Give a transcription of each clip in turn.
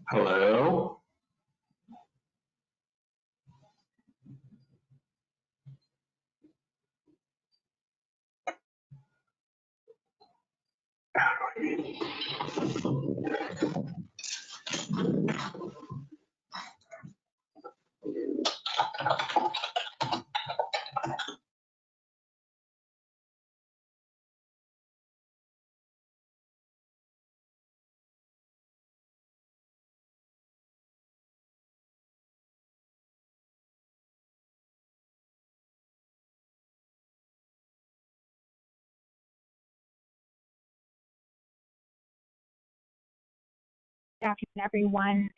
Hello? Good afternoon, everyone.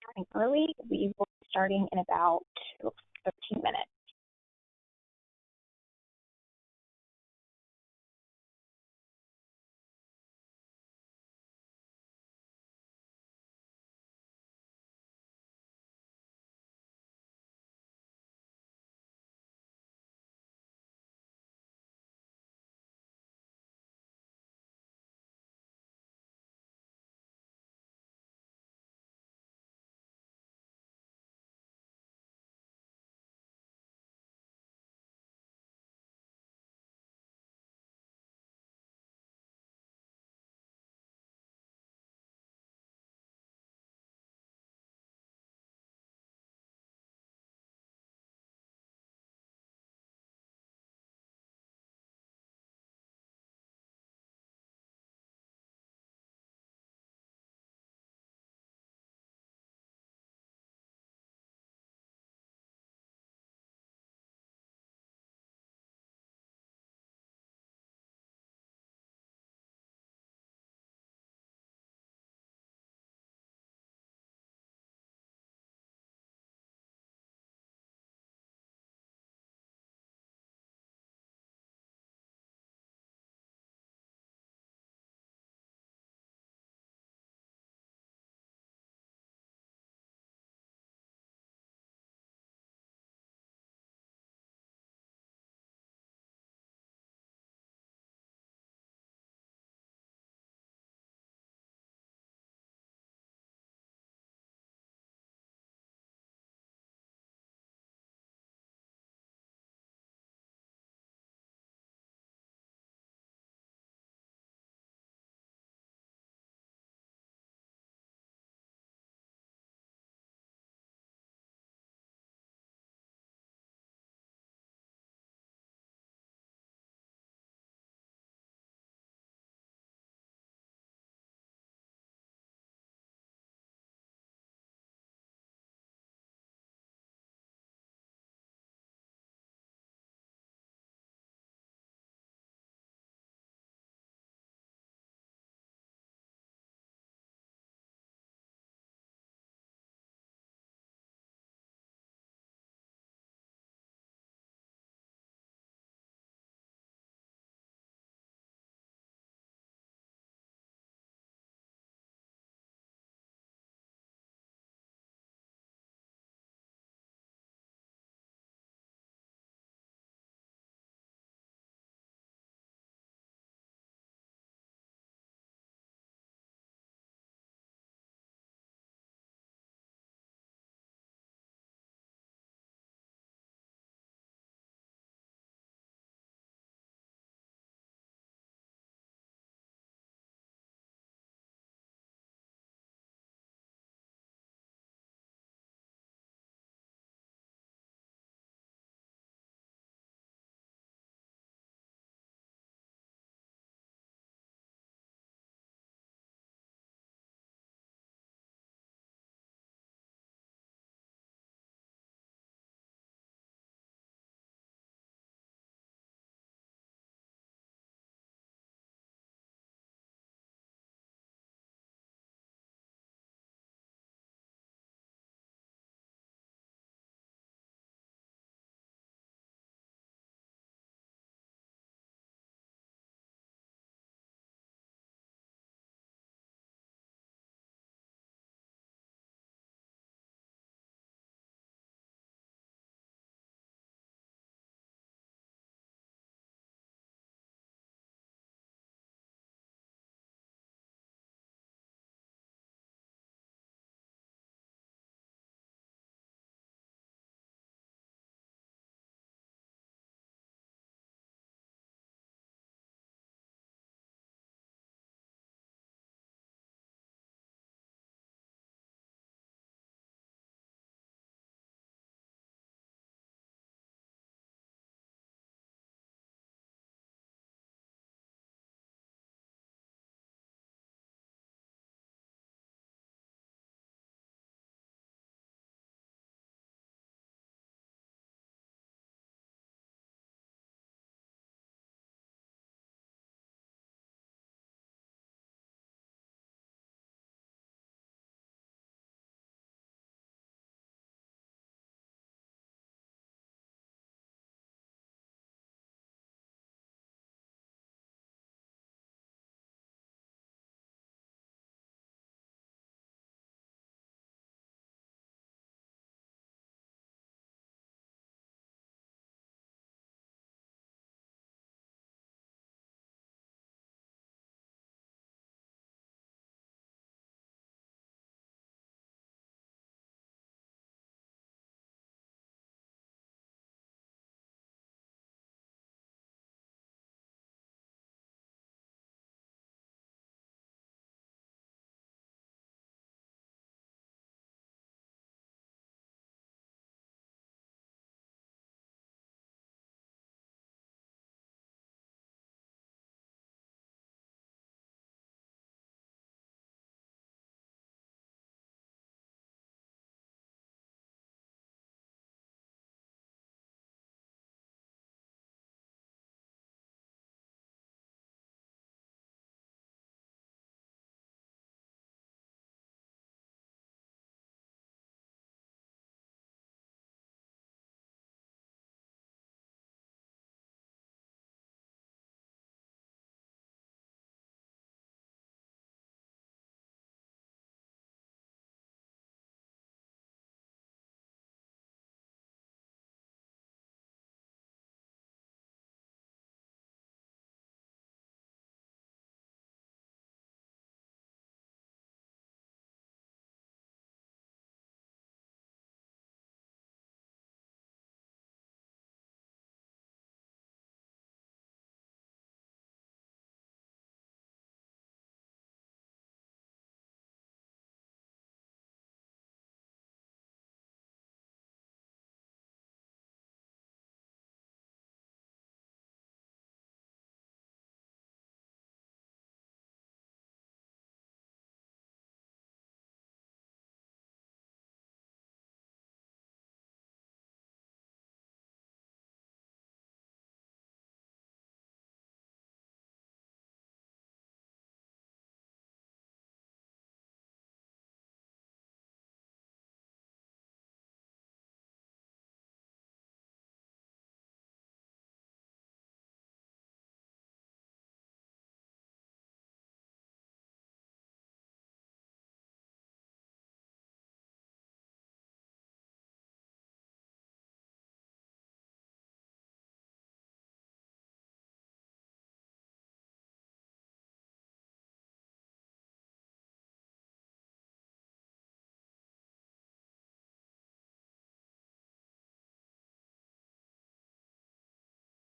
Starting early. We will be starting in about 15 minutes.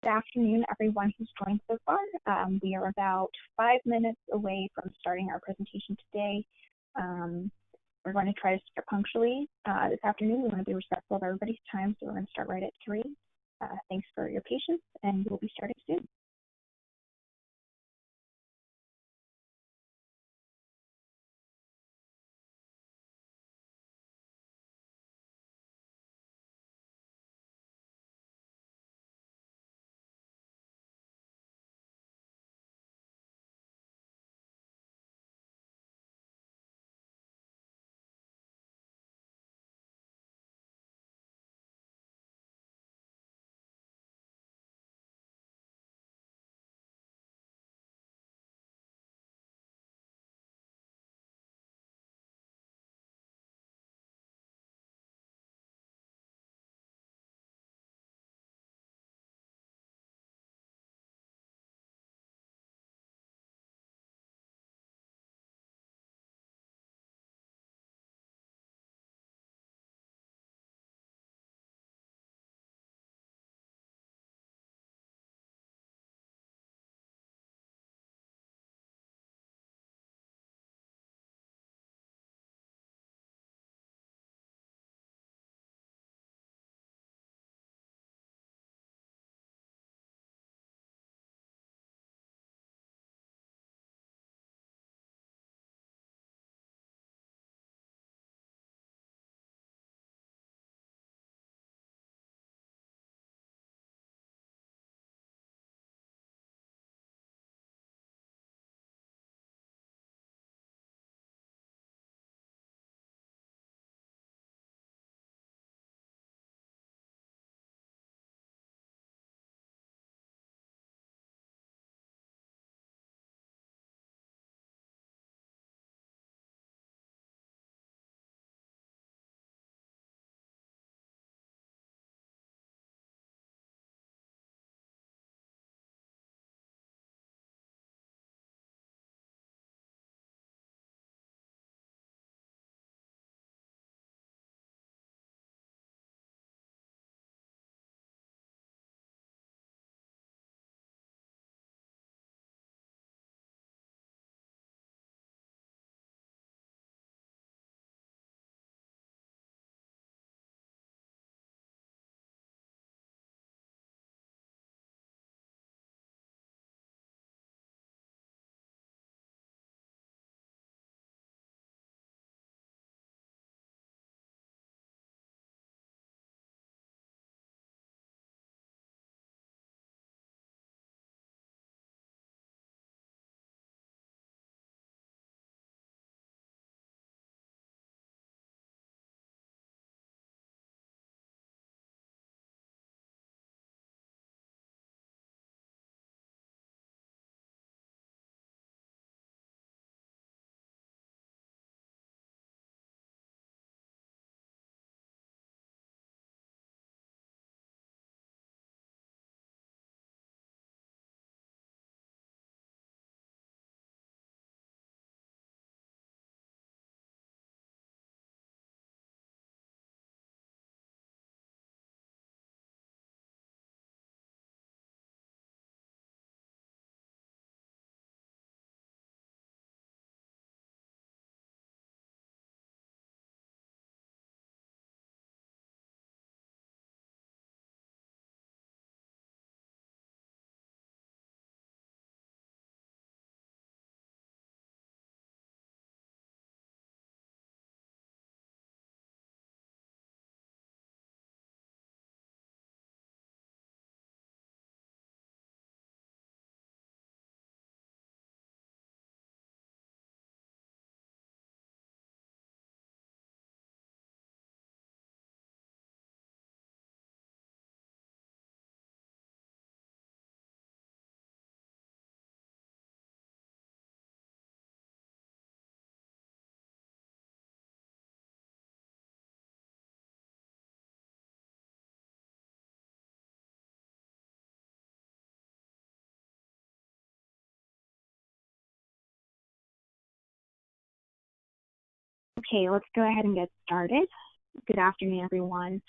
Good afternoon, everyone who's joined so far. We are about 5 minutes away from starting our presentation today. We're going to try to start punctually this afternoon. We want to be respectful of everybody's time, so we're going to start right at 3. Thanks for your patience, and we'll be starting soon. Okay, let's go ahead and get started. Good afternoon, everyone.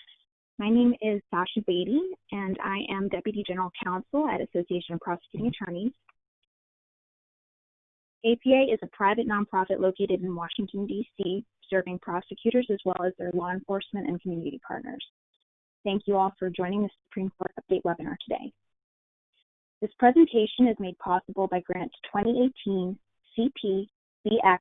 My name is Sasha Beatty, and I am Deputy General Counsel at Association of Prosecuting Attorneys. APA is a private nonprofit located in Washington, D.C., serving prosecutors as well as their law enforcement and community partners. Thank you all for joining the Supreme Court Update webinar today. This presentation is made possible by Grant 2018 CP-BX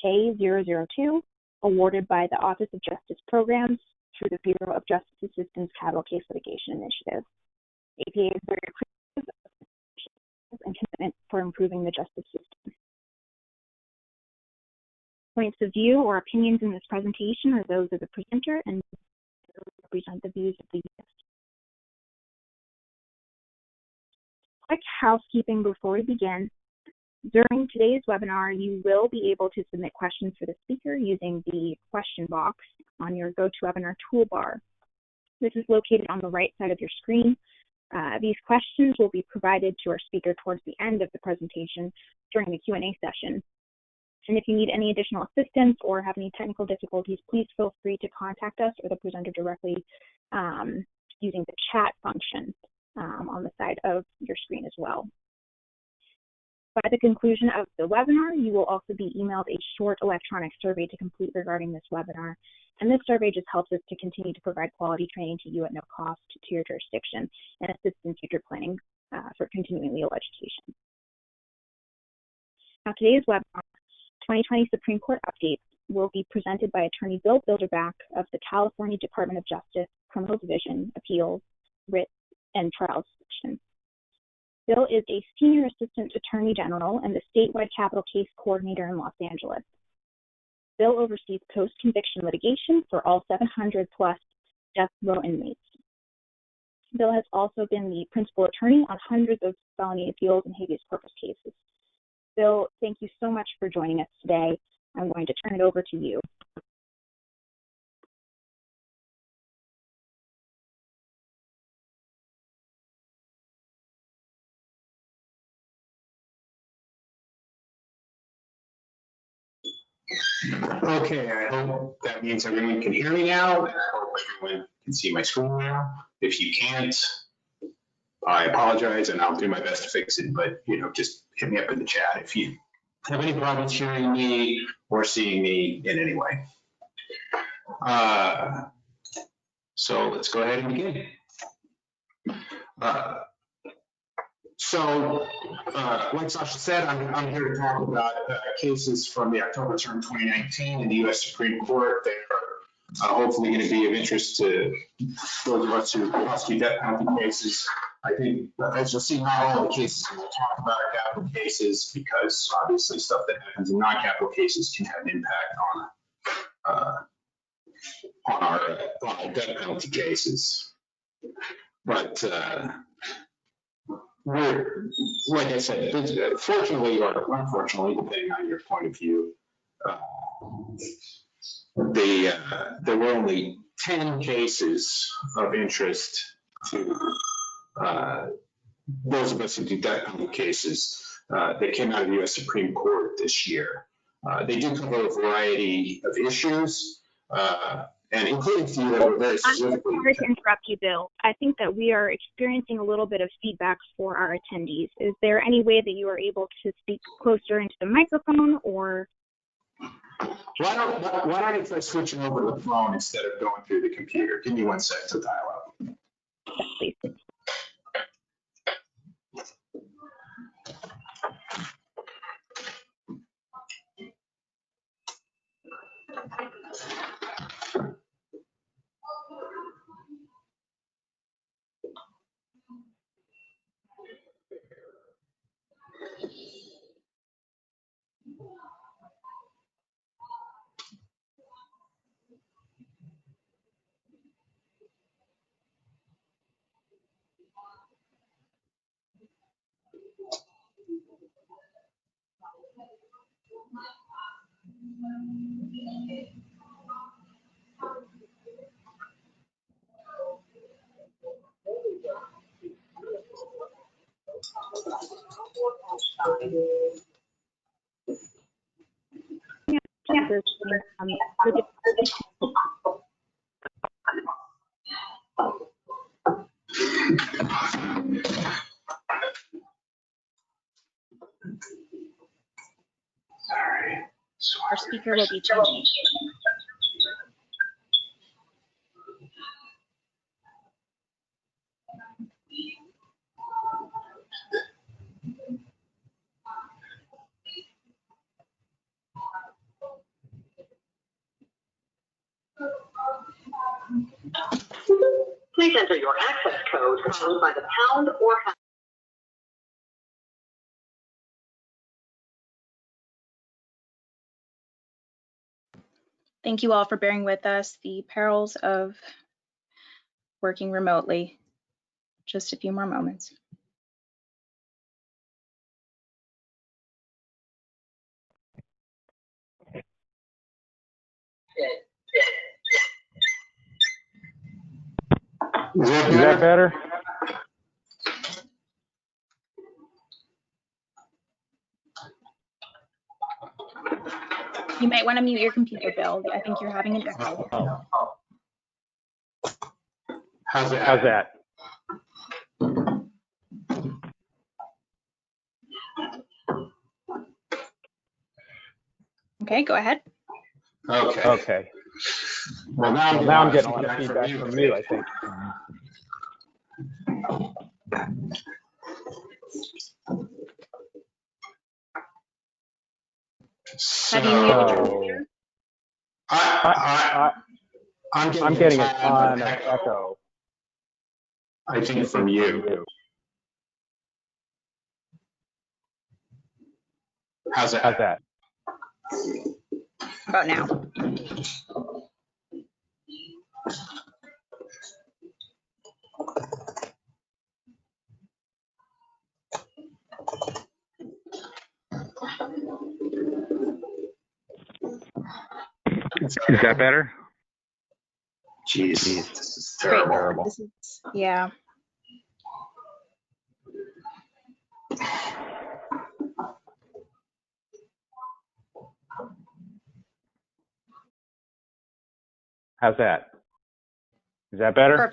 K002, awarded by the Office of Justice Programs through the Bureau of Justice Assistance Capital Case Litigation Initiative. APA is very appreciative of and commitment for improving the justice system. Points of view or opinions in this presentation are those of the presenter and represent the views of the guest. Quick housekeeping before we begin. During today's webinar, you will be able to submit questions for the speaker using the question box on your GoToWebinar toolbar. This is located on the right side of your screen. These questions will be provided to our speaker towards the end of the presentation during the Q&A session. And if you need any additional assistance or have any technical difficulties, please feel free to contact us or the presenter directly using the chat function on the side of your screen as well. By the conclusion of the webinar, you will also be emailed a short electronic survey to complete regarding this webinar. And this survey just helps us to continue to provide quality training to you at no cost to your jurisdiction and assist in future planning for continuing legal education. Now, today's webinar, 2020 Supreme Court Updates, will be presented by Attorney Bill Bilderback of the California Department of Justice, Criminal Division, Appeals, Writ, and Trials Section. Bill is a Senior Assistant Attorney General and the Statewide Capital Case Coordinator in Los Angeles. Bill oversees post-conviction litigation for all 700-plus death row inmates. Bill has also been the principal attorney on hundreds of felony appeals and habeas corpus cases. Bill, thank you so much for joining us today. I'm going to turn it over to you. Okay, I hope that means everyone can hear me now. I hope everyone can see my screen now. If you can't, I apologize and I'll do my best to fix it, but just hit me up in the chat if you have any problems hearing me or seeing me in any way. So let's go ahead and begin. Like Sasha said, I'm here to talk about cases from the October term 2019 in the U.S. Supreme Court. They are hopefully going to be of interest to those of us who prosecute death penalty cases. I think, as you'll see, not all the cases we'll talk about are capital cases because obviously stuff that happens in non-capital cases can have an impact on our death penalty cases. But like I said, fortunately or unfortunately, depending on your point of view, there were only 10 cases of interest to those of us who do death penalty cases that came out of the U.S. Supreme Court this year. They do cover a variety of issues, and including few that were very specifically. I'm sorry to interrupt you, Bill. I think that we are experiencing a little bit of feedback for our attendees. Is there any way that you are able to speak closer into the microphone, or? Why don't I try switching over to the phone instead of going through the computer? Give me 1 sec to dial up. Yes, please. Our speaker will be changing. Please enter your access code followed by the pound or hash. Thank you all for bearing with us. The perils of working remotely. Just a few more moments. Is that better? You might want to mute your computer, Bill. I think you're having an echo. How's that? Okay, go ahead. Okay. Well, now I'm getting a lot of feedback from you, I think. Have you muted your computer? I'm getting a ton of echo. I think from you. How's that? About now. Is that better? Jeez, this is terrible. This is, yeah. How's that? Is that better?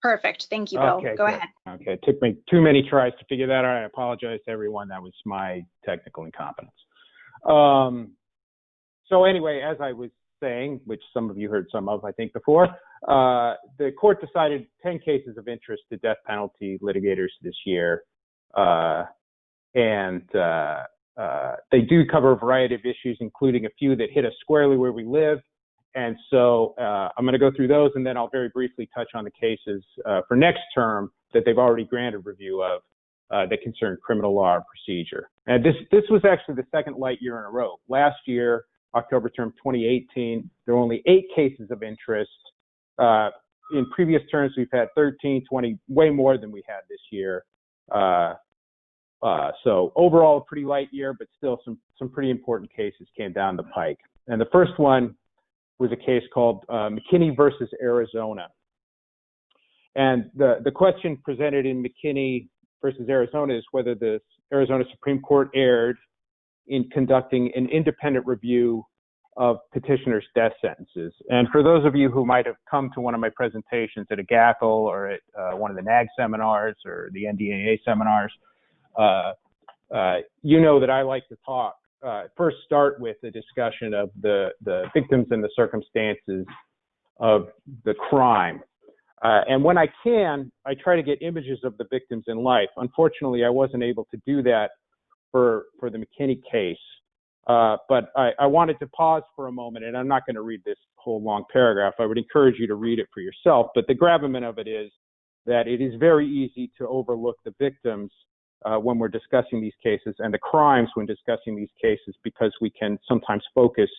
Perfect. Thank you, Bill. Okay, go ahead. Okay, it took me too many tries to figure that out. I apologize to everyone. That was my technical incompetence. So anyway, as I was saying, which some of you heard some of, I think, before, the court decided 10 cases of interest to death penalty litigators this year. And they do cover a variety of issues, including a few that hit us squarely where we live. And so I'm going to go through those, and then I'll very briefly touch on the cases for next term that they've already granted review of that concern criminal law or procedure. And this was actually the second light year in a row. Last year, October term 2018, there were only 8 cases of interest. In previous terms, we've had 13, 20, way more than we had this year. So overall, a pretty light year, but still some pretty important cases came down the pike. And the first one was a case called McKinney versus Arizona. And the question presented in McKinney versus Arizona is whether the Arizona Supreme Court erred in conducting an independent review of petitioners' death sentences. And for those of you who might have come to one of my presentations at a GACL or at one of the NAG seminars or the NDAA seminars, you know that I like to first start with a discussion of the victims and the circumstances of the crime. And when I can, I try to get images of the victims in life. Unfortunately, I wasn't able to do that for the McKinney case. But I wanted to pause for a moment, and I'm not going to read this whole long paragraph. I would encourage you to read it for yourself. But the gravamen of it is that it is very easy to overlook the victims when we're discussing these cases and the crimes when discussing these cases, because we can sometimes focus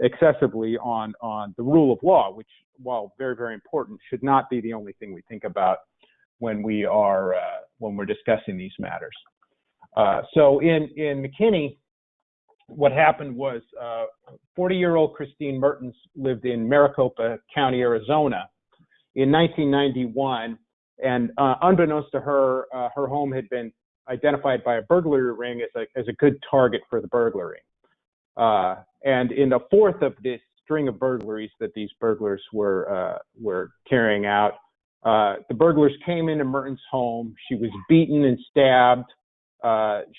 excessively on the rule of law, which, while very, very important, should not be the only thing we think about when we're discussing these matters. So in McKinney, what happened was 40-year-old Christine Mertens lived in Maricopa County, Arizona in 1991. And unbeknownst to her, her home had been identified by a burglary ring as a good target for the burglary. And in the fourth of this string of burglaries that these burglars were carrying out, the burglars came into Mertens' home. She was beaten and stabbed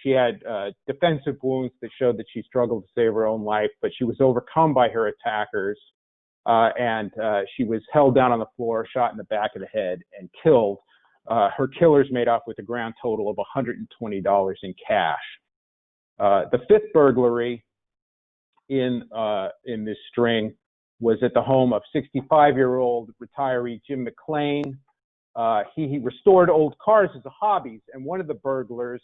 She had defensive wounds that showed that she struggled to save her own life, but she was overcome by her attackers, and she was held down on the floor, shot in the back of the head, and killed. Her killers made off with a grand total of $120 in cash. The fifth burglary in this string was at the home of 65-year-old retiree Jim McLean. He restored old cars as a hobby, and one of the burglars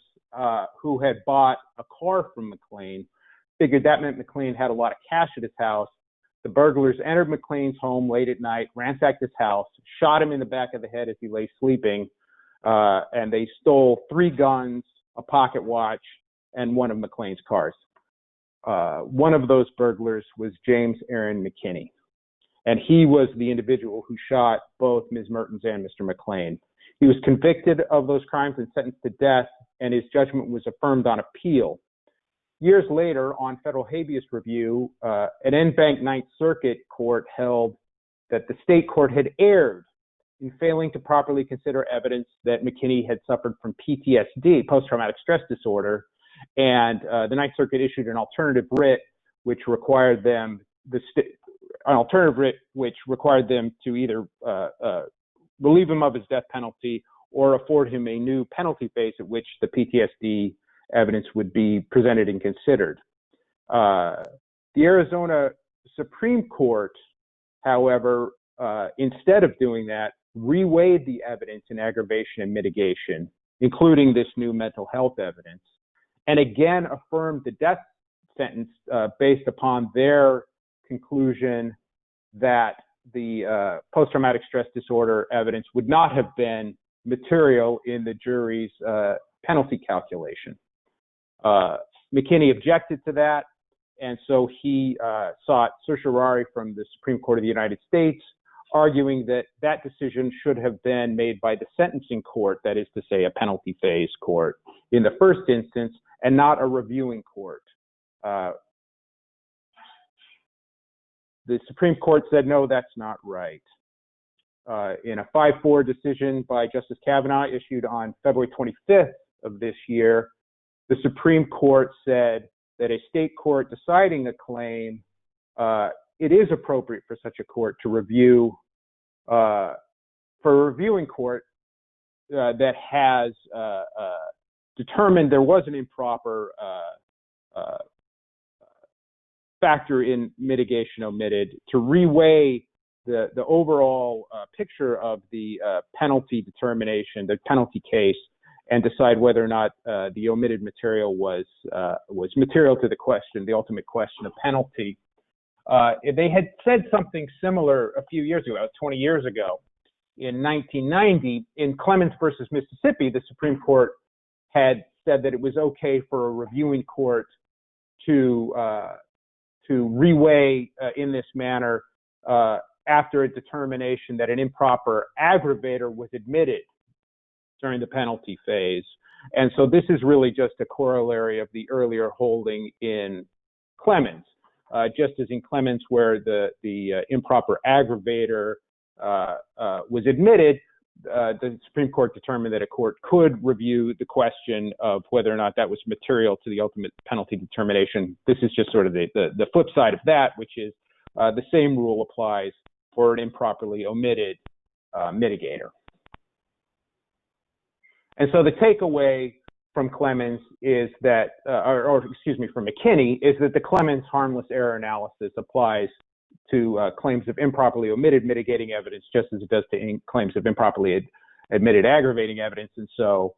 who had bought a car from McLean figured that meant McLean had a lot of cash at his house. The burglars entered McLean's home late at night, ransacked his house, shot him in the back of the head as he lay sleeping, and they stole 3 guns, a pocket watch, and one of McLean's cars. One of those burglars was James Aaron McKinney, and he was the individual who shot both Ms. Mertens and Mr. McLean. He was convicted of those crimes and sentenced to death, and his judgment was affirmed on appeal. Years later, on federal habeas review, an en banc Ninth Circuit court held that the state court had erred in failing to properly consider evidence that McKinney had suffered from PTSD, post-traumatic stress disorder, and the Ninth Circuit issued an alternative writ which required them to either relieve him of his death penalty or afford him a new penalty phase at which the PTSD evidence would be presented and considered. The Arizona Supreme Court, however, instead of doing that, reweighed the evidence in aggravation and mitigation, including this new mental health evidence, and again affirmed the death sentence based upon their conclusion that the post-traumatic stress disorder evidence would not have been material in the jury's penalty calculation. McKinney objected to that, and so he sought certiorari from the Supreme Court of the United States, arguing that that decision should have been made by the sentencing court, that is to say a penalty phase court, in the first instance, and not a reviewing court. The Supreme Court said, no, that's not right. In a 5-4 decision by Justice Kavanaugh issued on February 25th of this year, the Supreme Court said that a state court deciding a claim, it is appropriate for such a court to review, for a reviewing court that has determined there was an improper factor in mitigation omitted, to reweigh the overall picture of the penalty determination, the penalty case, and decide whether or not the omitted material was material to the question, the ultimate question of penalty. They had said something similar a few years ago, 20 years ago. In 1990, in Clemens versus Mississippi, the Supreme Court had said that it was okay for a reviewing court to reweigh in this manner after a determination that an improper aggravator was admitted during the penalty phase. And so this is really just a corollary of the earlier holding in Clemens. Just as in Clemens, where the improper aggravator was admitted, the Supreme Court determined that a court could review the question of whether or not that was material to the ultimate penalty determination. This is just sort of the flip side of that, which is the same rule applies for an improperly omitted mitigator. And so the takeaway from Clemens is that, from McKinney, is that the Clemens harmless error analysis applies to claims of improperly omitted mitigating evidence, just as it does to claims of improperly admitted aggravating evidence. And so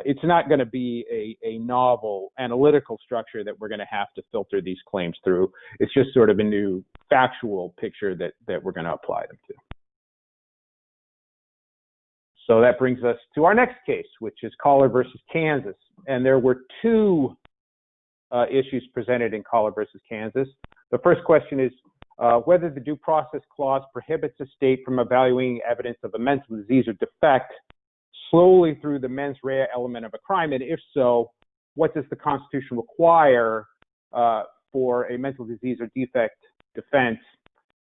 it's not going to be a novel analytical structure that we're going to have to filter these claims through. It's just sort of a new factual picture that we're going to apply them to. So that brings us to our next case, which is Collar versus Kansas. And there were 2 issues presented in Collar versus Kansas. The first question is whether the due process clause prohibits a state from evaluating evidence of a mental disease or defect solely through the mens rea element of a crime. And if so, what does the Constitution require for a mental disease or defect defense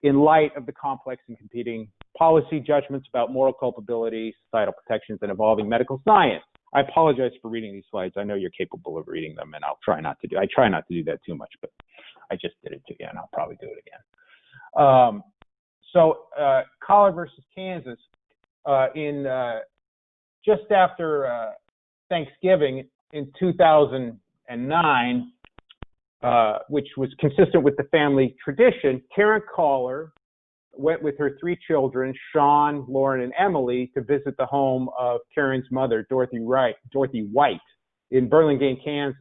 in light of the complex and competing policy judgments about moral culpability, societal protections, and evolving medical science? I apologize for reading these slides. I know you're capable of reading them, and I try not to do that too much, but I just did it again. I'll probably do it again. Collar versus Kansas, just after Thanksgiving in 2009, which was consistent with the family tradition, Karen Collar went with her 3 children, Sean, Lauren, and Emily, to visit the home of Karen's mother, Dorothy White, in Burlingame, Kansas.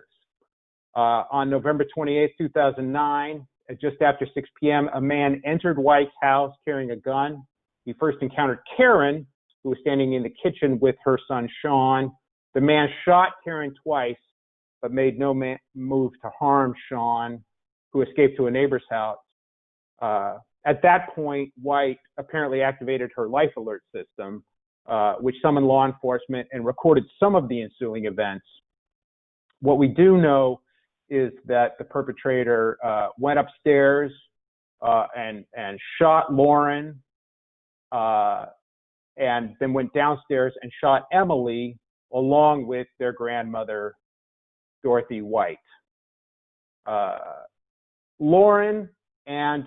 On November 28, 2009, just after 6 p.m., a man entered White's house carrying a gun. He first encountered Karen, who was standing in the kitchen with her son, Sean. The man shot Karen twice, but made no move to harm Sean, who escaped to a neighbor's house. At that point, White apparently activated her life alert system, which summoned law enforcement and recorded some of the ensuing events. What we do know is that the perpetrator went upstairs and shot Lauren, and then went downstairs and shot Emily along with their grandmother, Dorothy White. Lauren and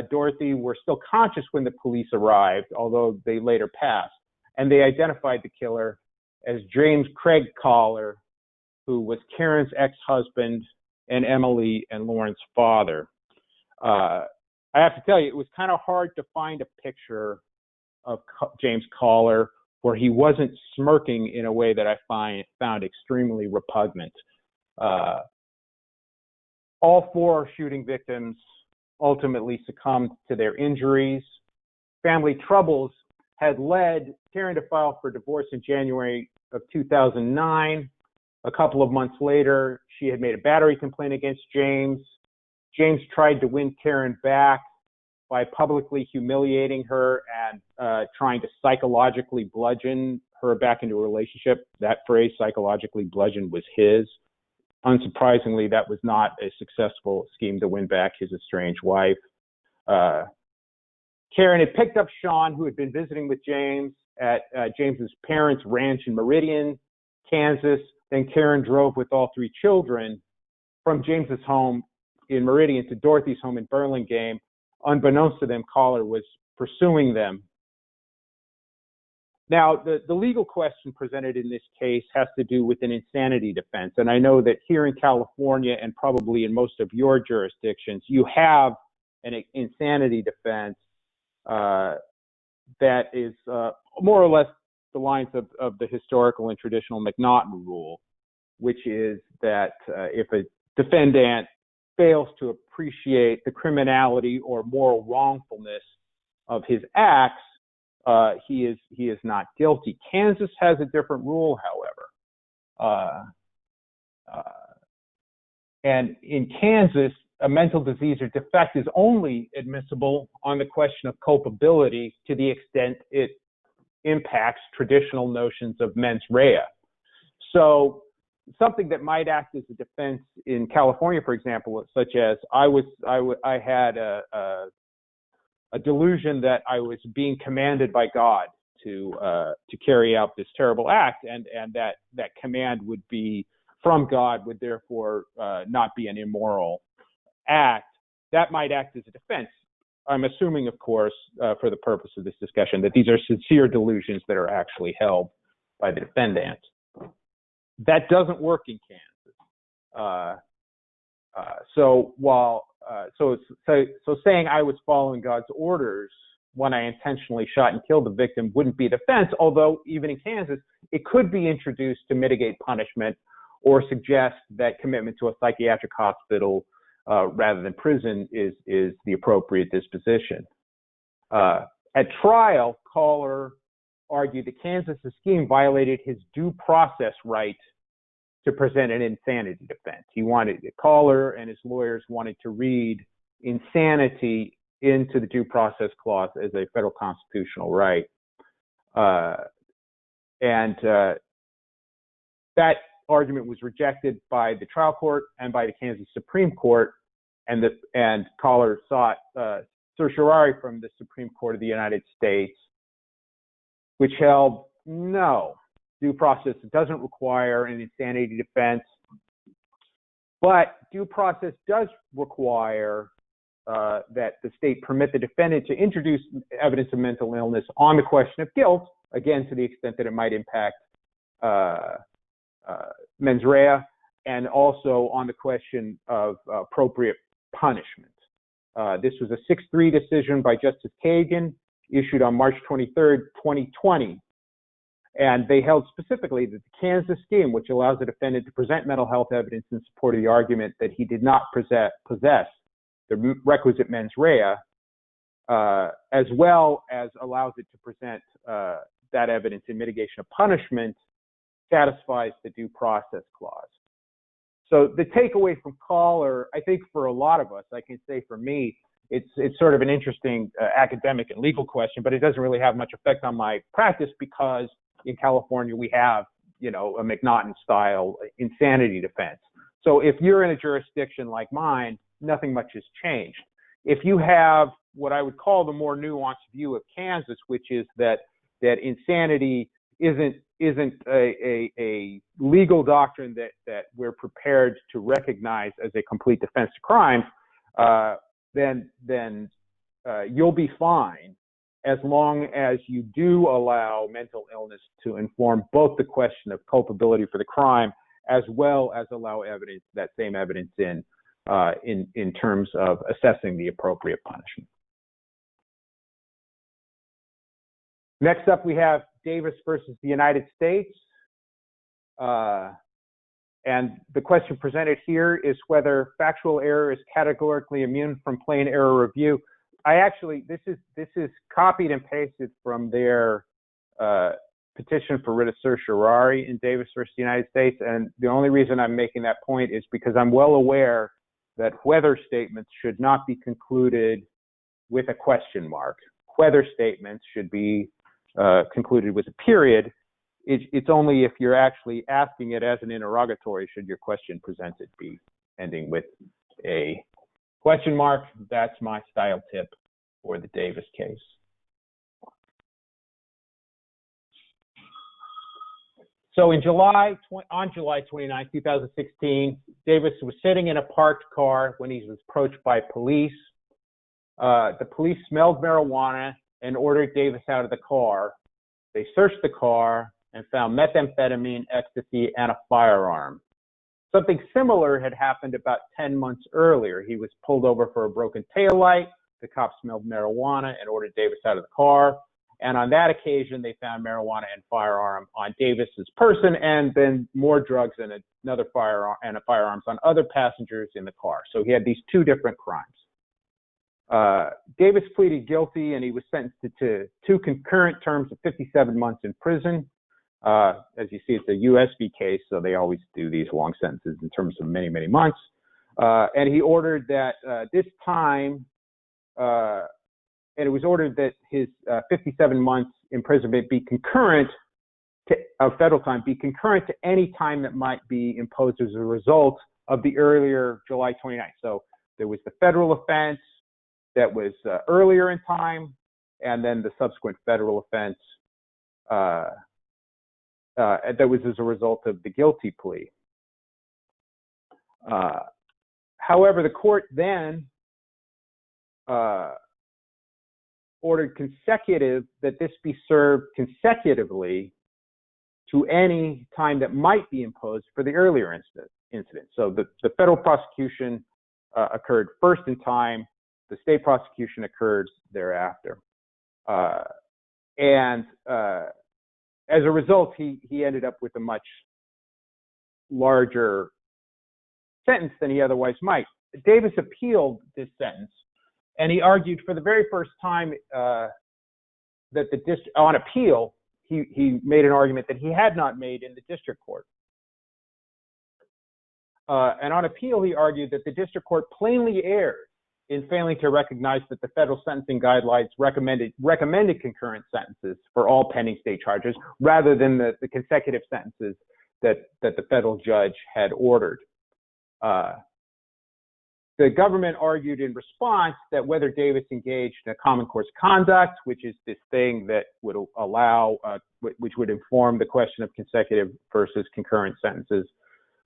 Dorothy were still conscious when the police arrived, although they later passed, and they identified the killer as James Craig Collar, who was Karen's ex-husband and Emily and Lauren's father. I have to tell you, it was kind of hard to find a picture of James Collar where he wasn't smirking in a way that I found extremely repugnant. All 4 shooting victims ultimately succumbed to their injuries. Family troubles had led Karen to file for divorce in January of 2009. A couple of months later, she had made a battery complaint against James. James tried to win Karen back by publicly humiliating her and trying to psychologically bludgeon her back into a relationship. That phrase, psychologically bludgeon, was his. Unsurprisingly, that was not a successful scheme to win back his estranged wife. Karen had picked up Sean, who had been visiting with James at James's parents' ranch in Meridian, Kansas. Then Karen drove with all 3 children from James's home in Meridian to Dorothy's home in Burlingame. Unbeknownst to them, Collar was pursuing them. Now, the legal question presented in this case has to do with an insanity defense. And I know that here in California and probably in most of your jurisdictions, you have an insanity defense that is more or less the lines of the historical and traditional McNaughton rule, which is that if a defendant fails to appreciate the criminality or moral wrongfulness of his acts, he is not guilty. Kansas has a different rule, however. And in Kansas, a mental disease or defect is only admissible on the question of culpability to the extent it impacts traditional notions of mens rea. So something that might act as a defense in California, for example, such as I had a delusion that I was being commanded by God to carry out this terrible act, and that command would be from God, would therefore not be an immoral act. That might act as a defense. I'm assuming, of course, for the purpose of this discussion, that these are sincere delusions that are actually held by the defendant. That doesn't work in Kansas. So saying I was following God's orders when I intentionally shot and killed the victim wouldn't be defense, although even in Kansas, it could be introduced to mitigate punishment or suggest that commitment to a psychiatric hospital rather than prison is the appropriate disposition. At trial, Collar argued that Kansas' scheme violated his due process right to present an insanity defense. Collar and his lawyers wanted to read insanity into the due process clause as a federal constitutional right. And that argument was rejected by the trial court and by the Kansas Supreme Court, and Collar sought certiorari from the Supreme Court of the United States, which held no. due process doesn't require an insanity defense, but due process does require that the state permit the defendant to introduce evidence of mental illness on the question of guilt, again, to the extent that it might impact mens rea, and also on the question of appropriate punishment. This was a 6-3 decision by Justice Kagan, issued on March 23rd, 2020. And they held specifically that the Kansas scheme, which allows the defendant to present mental health evidence in support of the argument that he did not possess the requisite mens rea, as well as allows it to present that evidence in mitigation of punishment, satisfies the due process clause. So the takeaway from Collar, I think for a lot of us, I can say for me, it's sort of an interesting academic and legal question, but it doesn't really have much effect on my practice because in California we have, a McNaughton-style insanity defense. So if you're in a jurisdiction like mine, nothing much has changed. If you have what I would call the more nuanced view of Kansas, which is that insanity isn't a legal doctrine that we're prepared to recognize as a complete defense to crime, then you'll be fine as long as you do allow mental illness to inform both the question of culpability for the crime as well as allow evidence, that same evidence in terms of assessing the appropriate punishment. Next up, we have Davis versus the United States. And the question presented here is whether factual error is categorically immune from plain error review. This is copied and pasted from their petition for writ of certiorari in Davis versus the United States. And the only reason I'm making that point is because I'm well aware that whether statements should not be concluded with a question mark. Whether statements should be concluded with a period. It's only if you're actually asking it as an interrogatory should your question presented be ending with a question mark. That's my style tip for the Davis case. So on July 29, 2016, Davis was sitting in a parked car when he was approached by police. The police smelled marijuana and ordered Davis out of the car. They searched the car and found methamphetamine, ecstasy, and a firearm. Something similar had happened about 10 months earlier. He was pulled over for a broken taillight. The cops smelled marijuana and ordered Davis out of the car. And on that occasion, they found marijuana and firearm on Davis's person, and then more drugs and another firearm and firearms on other passengers in the car. So he had these two different crimes. Davis pleaded guilty, and he was sentenced to 2 concurrent terms of 57 months in prison. As you see, it's a USB case, so they always do these long sentences in terms of many, many months. And he ordered that this time, and it was ordered that his 57 months imprisonment be concurrent to federal time, be concurrent to any time that might be imposed as a result of the earlier July 29th. So there was the federal offense that was earlier in time, and then the subsequent federal offense that was as a result of the guilty plea. However, the court then ordered that this be served consecutively to any time that might be imposed for the earlier incident. So the federal prosecution occurred first in time, the state prosecution occurred thereafter. And as a result, he ended up with a much larger sentence than he otherwise might. Davis appealed this sentence, and he argued for the very first time that on appeal, he made an argument that he had not made in the district court. And on appeal, he argued that the district court plainly erred in failing to recognize that the federal sentencing guidelines recommended concurrent sentences for all pending state charges rather than the consecutive sentences that the federal judge had ordered. The government argued in response that whether Davis engaged in a common course of conduct, which is this thing that would allow, which would inform the question of consecutive versus concurrent sentences,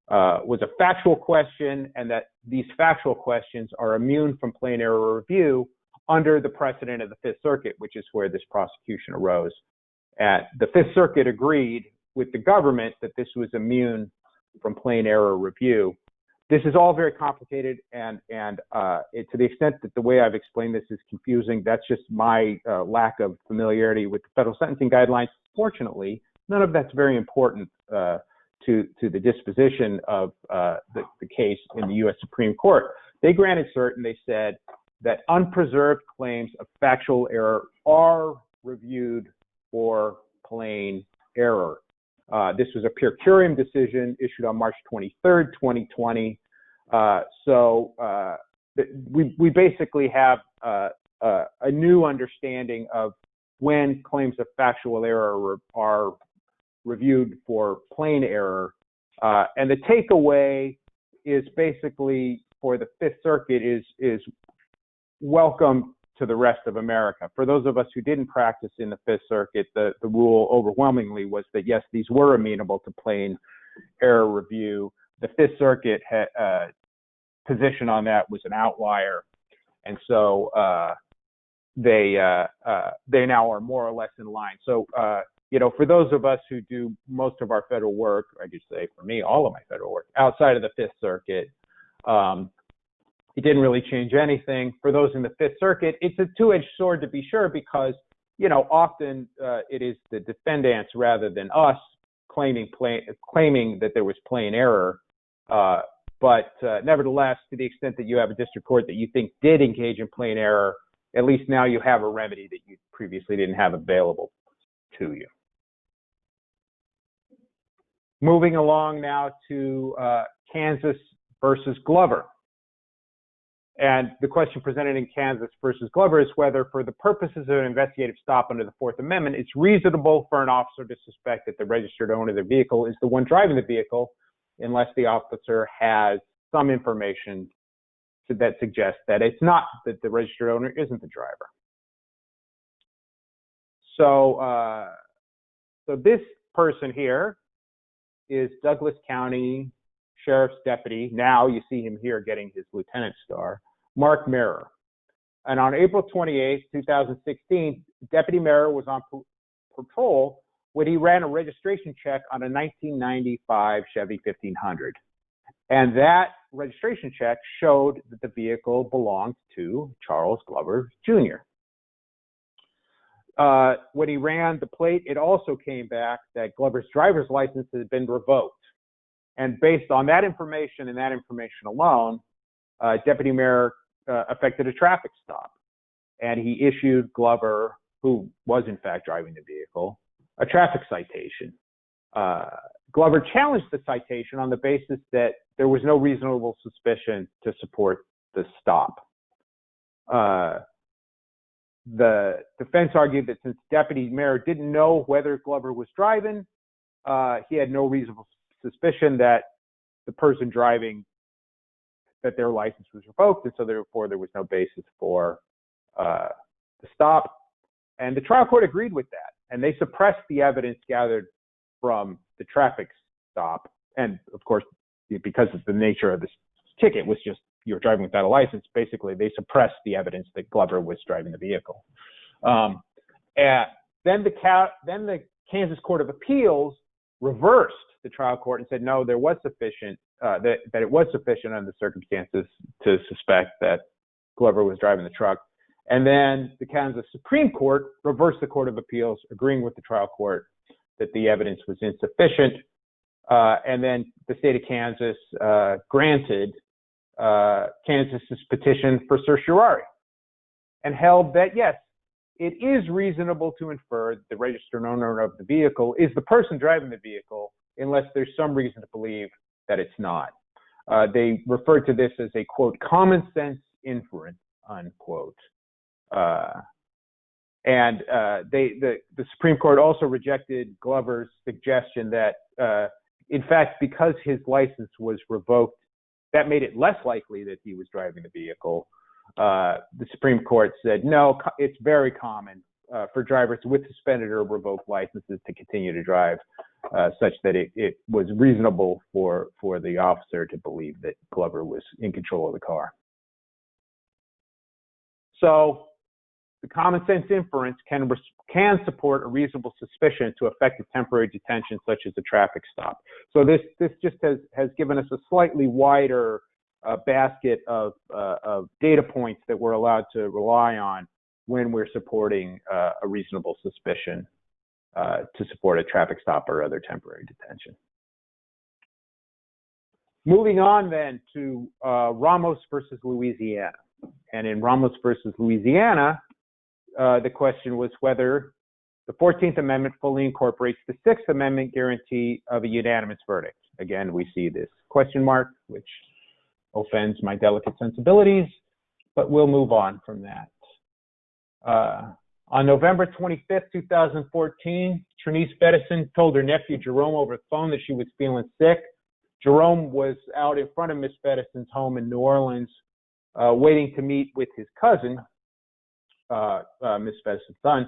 was a factual question, and that these factual questions are immune from plain error review under the precedent of the Fifth Circuit, which is where this prosecution arose. The Fifth Circuit agreed with the government that this was immune from plain error review. This is all very complicated, and to the extent that the way I've explained this is confusing, that's just my lack of familiarity with the federal sentencing guidelines. Fortunately, none of that's very important to the disposition of the case in the U.S. Supreme Court. They granted cert, and they said that unpreserved claims of factual error are reviewed for plain error. This was a per curiam decision issued on March 23rd, 2020. We basically have a new understanding of when claims of factual error are reviewed for plain error. And the takeaway is basically for the Fifth Circuit is welcome to the rest of America. For those of us who didn't practice in the Fifth Circuit, the rule overwhelmingly was that, yes, these were amenable to plain error review. The Fifth Circuit position on that was an outlier. And so they now are more or less in line. So, for those of us who do most of our federal work, I could say for me, all of my federal work outside of the Fifth Circuit, it didn't really change anything. For those in the Fifth Circuit, it's a two-edged sword to be sure, because, often it is the defendants rather than us claiming that there was plain error. But nevertheless, to the extent that you have a district court that you think did engage in plain error, at least now you have a remedy that you previously didn't have available to you. Moving along now to Kansas versus Glover. And the question presented in Kansas versus Glover is whether, for the purposes of an investigative stop under the Fourth Amendment, it's reasonable for an officer to suspect that the registered owner of the vehicle is the one driving the vehicle, unless the officer has some information that suggests that it's not, that the registered owner isn't the driver. So this person here is Douglas County Sheriff's Deputy. Now you see him here getting his lieutenant star, Mark Merrer. And on April 28, 2016, Deputy Merrer was on patrol when he ran a registration check on a 1995 Chevy 1500. And that registration check showed that the vehicle belonged to Charles Glover Jr. When he ran the plate, it also came back that Glover's driver's license had been revoked. And based on that information and that information alone, Deputy Merrer effected a traffic stop. And he issued Glover, who was in fact driving the vehicle, a traffic citation. Glover challenged the citation on the basis that there was no reasonable suspicion to support the stop. The defense argued that since Deputy Merrer didn't know whether Glover was driving, he had no reasonable suspicion that the person driving, that their license was revoked, and so therefore there was no basis for the stop. And the trial court agreed with that, and they suppressed the evidence gathered from the traffic stop. And of course, because of the nature of this ticket was just you're driving without a license, basically they suppressed the evidence that Glover was driving the vehicle. And then the Kansas Court of Appeals reversed the trial court and said no, there was sufficient that it was sufficient under the circumstances to suspect that Glover was driving the truck. And then the Kansas Supreme Court reversed the Court of Appeals, agreeing with the trial court that the evidence was insufficient. And then the state of Kansas granted Kansas's petition for certiorari and held that, yes, it is reasonable to infer that the registered owner of the vehicle is the person driving the vehicle unless there's some reason to believe that it's not. They referred to this as a, quote, common sense inference, unquote. And the Supreme Court also rejected Glover's suggestion that, in fact, because his license was revoked that made it less likely that he was driving the vehicle. The Supreme Court said, no, it's very common for drivers with suspended or revoked licenses to continue to drive, such that it was reasonable for the officer to believe that Glover was in control of the car. So the common sense inference can support a reasonable suspicion to affect a temporary detention, such as a traffic stop. So this just has given us a slightly wider basket of data points that we're allowed to rely on when we're supporting a reasonable suspicion to support a traffic stop or other temporary detention. Moving on then to Ramos versus Louisiana. And in Ramos versus Louisiana, the question was whether the 14th Amendment fully incorporates the 6th Amendment guarantee of a unanimous verdict. Again, we see this question mark, which offends my delicate sensibilities, but we'll move on from that. On November 25th, 2014, Trinice Fettison told her nephew Jerome over the phone that she was feeling sick. Jerome was out in front of Miss Fettison's home in New Orleans, waiting to meet with his cousin, Miss Fettison's son.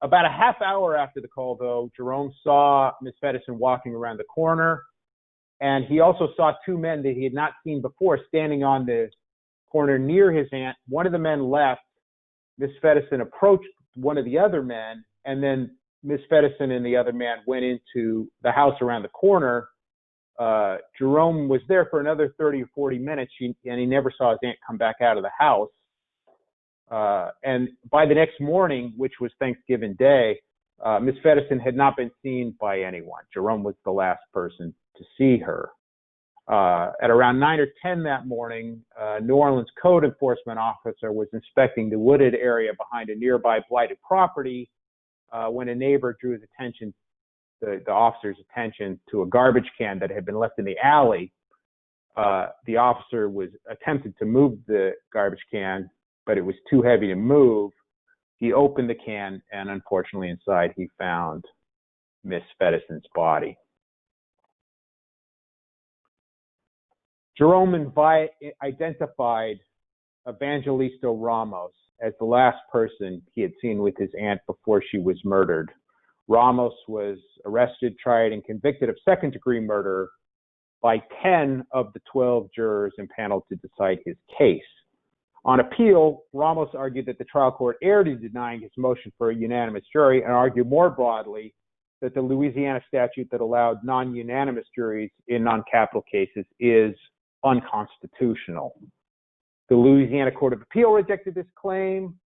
About a half hour after the call, though, Jerome saw Miss Fettison walking around the corner, and he also saw two men that he had not seen before standing on the corner near his aunt. One of the men left. Miss Fettison approached one of the other men, and then Miss Fettison and the other man went into the house around the corner. Jerome was there for another 30 or 40 minutes, and he never saw his aunt come back out of the house. And by the next morning, which was Thanksgiving Day, Miss Fettison had not been seen by anyone. Jerome was the last person to see her. At around 9 or 10 that morning, a New Orleans code enforcement officer was inspecting the wooded area behind a nearby blighted property when a neighbor drew his attention, the officer's attention, to a garbage can that had been left in the alley. The officer was attempted to move the garbage can, but it was too heavy to move. He opened the can, and unfortunately inside he found Miss Fettison's body. Jerome identified Evangelisto Ramos as the last person he had seen with his aunt before she was murdered. Ramos was arrested, tried, and convicted of second-degree murder by 10 of the 12 jurors impaneled to decide his case. On appeal, Ramos argued that the trial court erred in denying his motion for a unanimous jury, and argued more broadly that the Louisiana statute that allowed non-unanimous juries in non-capital cases is unconstitutional. The Louisiana Court of Appeal rejected this claim.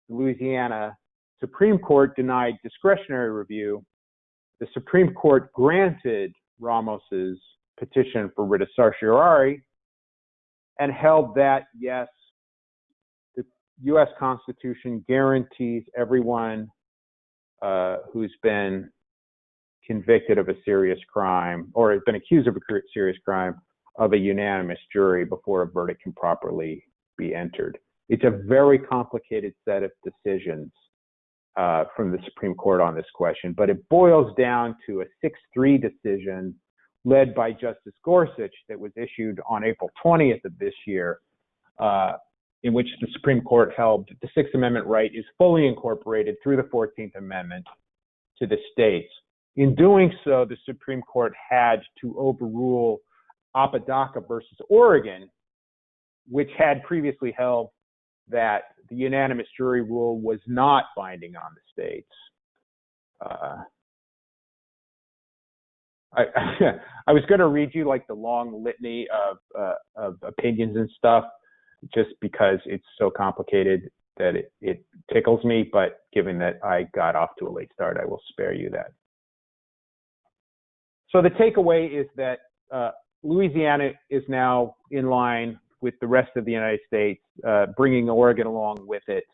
The Louisiana Supreme Court denied discretionary review. The Supreme Court granted Ramos's petition for writ of certiorari and held that, yes, the U.S. Constitution guarantees everyone who's been convicted of a serious crime or has been accused of a serious crime of a unanimous jury before a verdict can properly be entered. It's a very complicated set of decisions from the Supreme Court on this question, but it boils down to a 6-3 decision led by Justice Gorsuch that was issued on April 20th of this year, in which the Supreme Court held that the Sixth Amendment right is fully incorporated through the 14th Amendment to the states. In doing so, the Supreme Court had to overrule Apodaca versus Oregon, which had previously held that the unanimous jury rule was not binding on the states. I was going to read you like the long litany of opinions and stuff, just because it's so complicated that it tickles me, but given that I got off to a late start, I will spare you that. So the takeaway is that Louisiana is now in line with the rest of the United States, bringing Oregon along with it,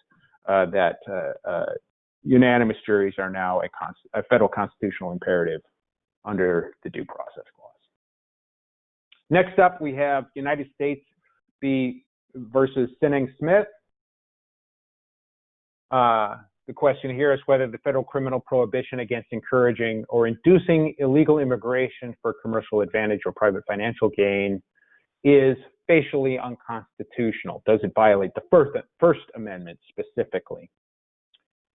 that unanimous juries are now a federal constitutional imperative under the Due Process Clause. Next up, we have United States versus Sinning Smith. The question here is whether the federal criminal prohibition against encouraging or inducing illegal immigration for commercial advantage or private financial gain is facially unconstitutional. Does it violate the First Amendment specifically?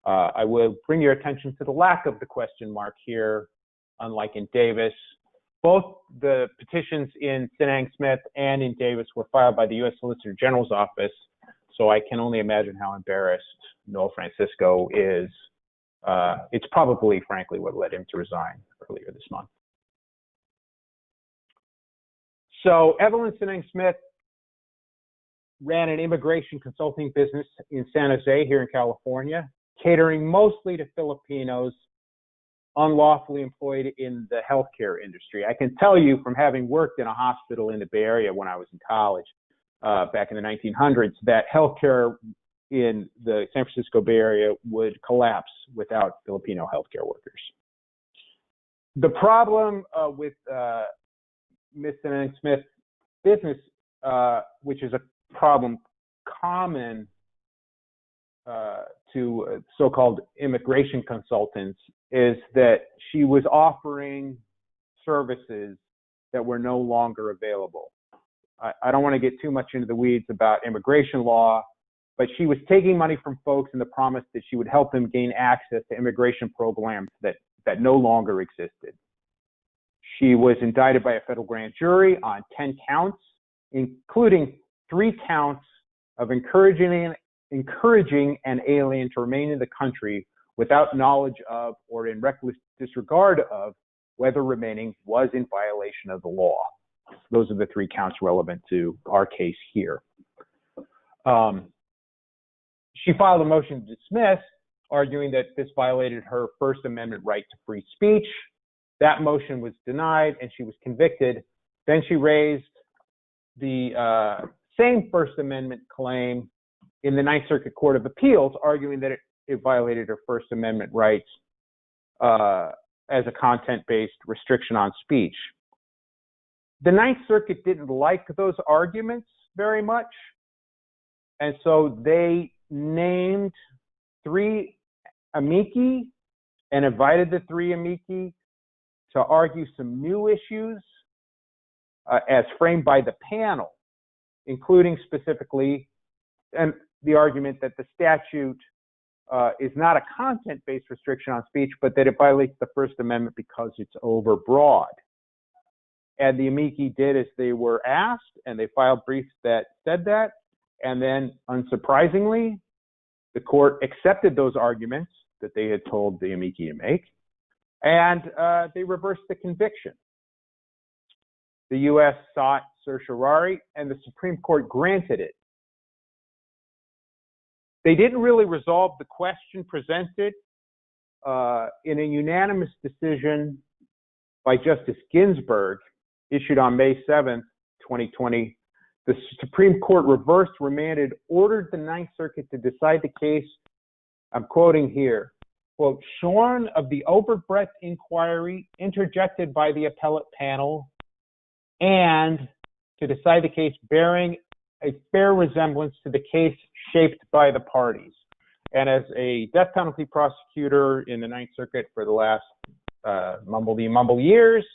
I will bring your attention to the lack of the question mark here, unlike in Davis. Both the petitions in Sinang Smith and in Davis were filed by the U.S. Solicitor General's office, so I can only imagine how embarrassed Noel Francisco is. It's probably, frankly, what led him to resign earlier this month. So Evelyn Sinang Smith ran an immigration consulting business in San Jose here in California, catering mostly to Filipinos unlawfully employed in the healthcare industry. I can tell you from having worked in a hospital in the Bay Area when I was in college back in the 1900s that healthcare in the San Francisco Bay Area would collapse without Filipino healthcare workers. The problem with Ms. Sinang Smith's business, which is a problem common to so-called immigration consultants, is that she was offering services that were no longer available. I don't want to get too much into the weeds about immigration law, but she was taking money from folks in the promise that she would help them gain access to immigration programs that no longer existed. She was indicted by a federal grand jury on 10 counts, including 3 counts of encouraging an alien to remain in the country without knowledge of or in reckless disregard of whether remaining was in violation of the law. Those are the 3 counts relevant to our case here. She filed a motion to dismiss, arguing that this violated her First Amendment right to free speech. That motion was denied and she was convicted. Then she raised the same First Amendment claim in the Ninth Circuit Court of Appeals, arguing that it violated her First Amendment rights as a content-based restriction on speech. The Ninth Circuit didn't like those arguments very much, and so they named 3 amici and invited the 3 amici to argue some new issues as framed by the panel, including specifically the argument that the statute is not a content-based restriction on speech, but that it violates the First Amendment because it's overbroad. And the amici did as they were asked, and they filed briefs that said that. And then, unsurprisingly, the court accepted those arguments that they had told the amici to make, and they reversed the conviction. The U.S. sought certiorari, and the Supreme Court granted it. They didn't really resolve the question presented in a unanimous decision by Justice Ginsburg, issued on May 7th, 2020. The Supreme Court reversed, remanded, ordered the Ninth Circuit to decide the case, I'm quoting here, quote, shorn of the overbreadth inquiry interjected by the appellate panel, and to decide the case bearing a fair resemblance to the case shaped by the parties. And as a death penalty prosecutor in the Ninth Circuit for the last mumble years,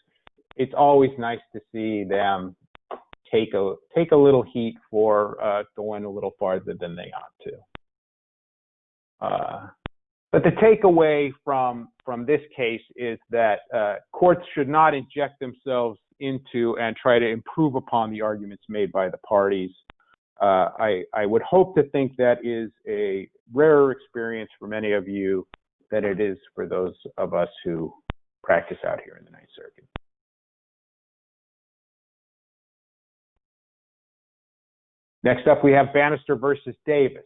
it's always nice to see them take a little heat for going a little farther than they ought to. But the takeaway from this case is that courts should not inject themselves into and try to improve upon the arguments made by the parties. I would hope to think that is a rarer experience for many of you than it is for those of us who practice out here in the Ninth Circuit. Next up, we have Bannister versus Davis.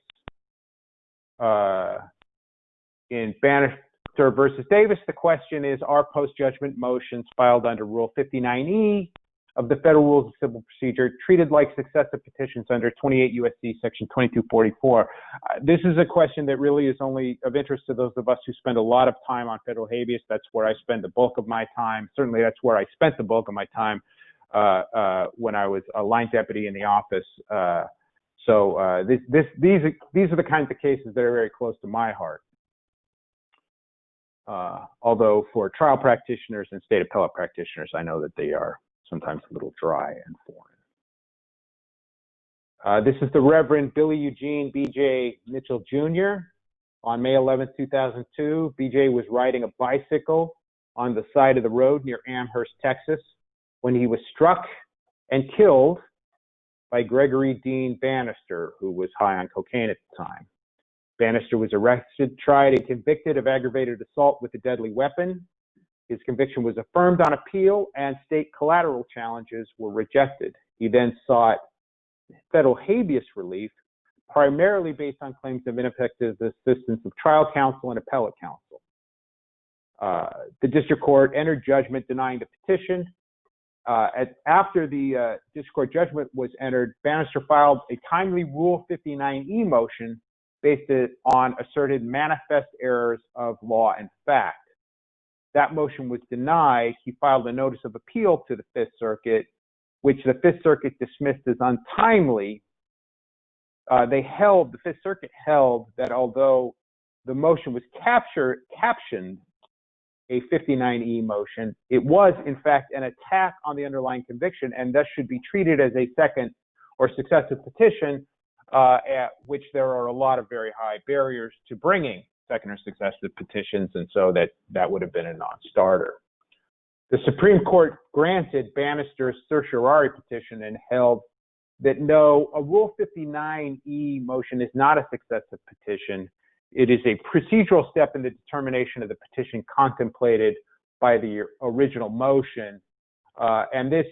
In Bannister versus Davis, the question is, are post-judgment motions filed under Rule 59E of the Federal Rules of Civil Procedure treated like successive petitions under 28 U.S.C. Section 2244? This is a question that really is only of interest to those of us who spend a lot of time on federal habeas. That's where I spend the bulk of my time. Certainly, that's where I spent the bulk of my time when I was a line deputy in the office. So these are the kinds of cases that are very close to my heart. Although for trial practitioners and state appellate practitioners, I know that they are sometimes a little dry and foreign. This is the Reverend Billy Eugene B.J. Mitchell Jr. On May 11, 2002, B.J. was riding a bicycle on the side of the road near Amherst, Texas, when he was struck and killed by Gregory Dean Bannister, who was high on cocaine at the time. Bannister was arrested, tried, and convicted of aggravated assault with a deadly weapon. His conviction was affirmed on appeal, and state collateral challenges were rejected. He then sought federal habeas relief, primarily based on claims of ineffective assistance of trial counsel and appellate counsel. The district court entered judgment denying the petition. After the district court judgment was entered, Bannister filed a timely Rule 59E motion based on asserted manifest errors of law and fact. That motion was denied. He filed a notice of appeal to the Fifth Circuit, which the Fifth Circuit dismissed as untimely. The Fifth Circuit held that although the motion was captioned a 59E motion, it was in fact an attack on the underlying conviction and thus should be treated as a second or successive petition, at which there are a lot of very high barriers to bringing second or successive petitions, and so that would have been a non-starter. The Supreme Court granted Bannister's certiorari petition and held that no, a Rule 59E motion is not a successive petition. It is a procedural step in the determination of the petition contemplated by the original motion, and this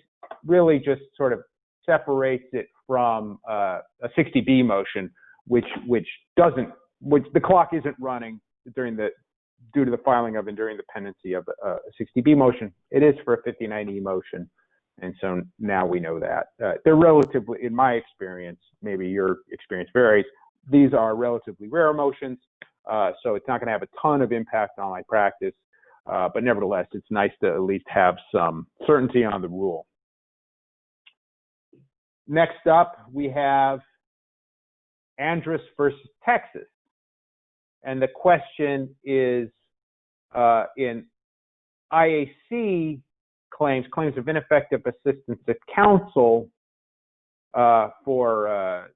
really just sort of separates it from a 60B motion, which the clock isn't running due to the filing of and during the pendency of a 60B motion. It is for a 59E motion, and so now we know that. They're relatively, in my experience, maybe your experience varies, these are relatively rare motions, so it's not going to have a ton of impact on my practice, but nevertheless, it's nice to at least have some certainty on the rule. Next up, we have Andrus versus Texas. And the question is, in IAC claims of ineffective assistance of counsel for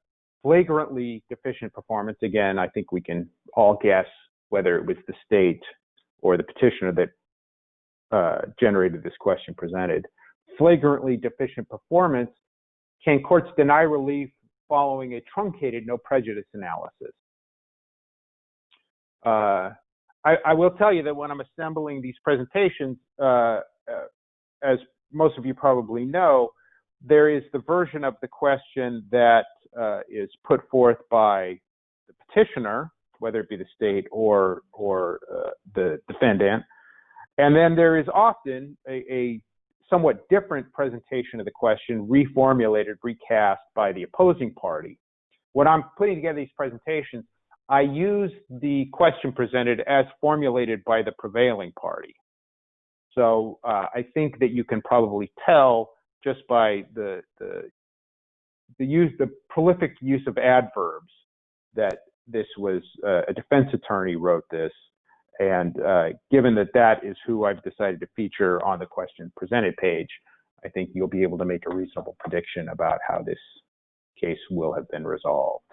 flagrantly deficient performance. Again, I think we can all guess whether it was the state or the petitioner that generated this question presented. Flagrantly deficient performance, can courts deny relief following a truncated no prejudice analysis? I will tell you that when I'm assembling these presentations, as most of you probably know, there is the version of the question that is put forth by the petitioner, whether it be the state or the defendant, and then there is often a somewhat different presentation of the question, reformulated, recast by the opposing party. When I'm putting together these presentations, I use the question presented as formulated by the prevailing party. So I think that you can probably tell just by the prolific use of adverbs that this was a defense attorney wrote this, and given that is who I've decided to feature on the question presented page, I think you'll be able to make a reasonable prediction about how this case will have been resolved.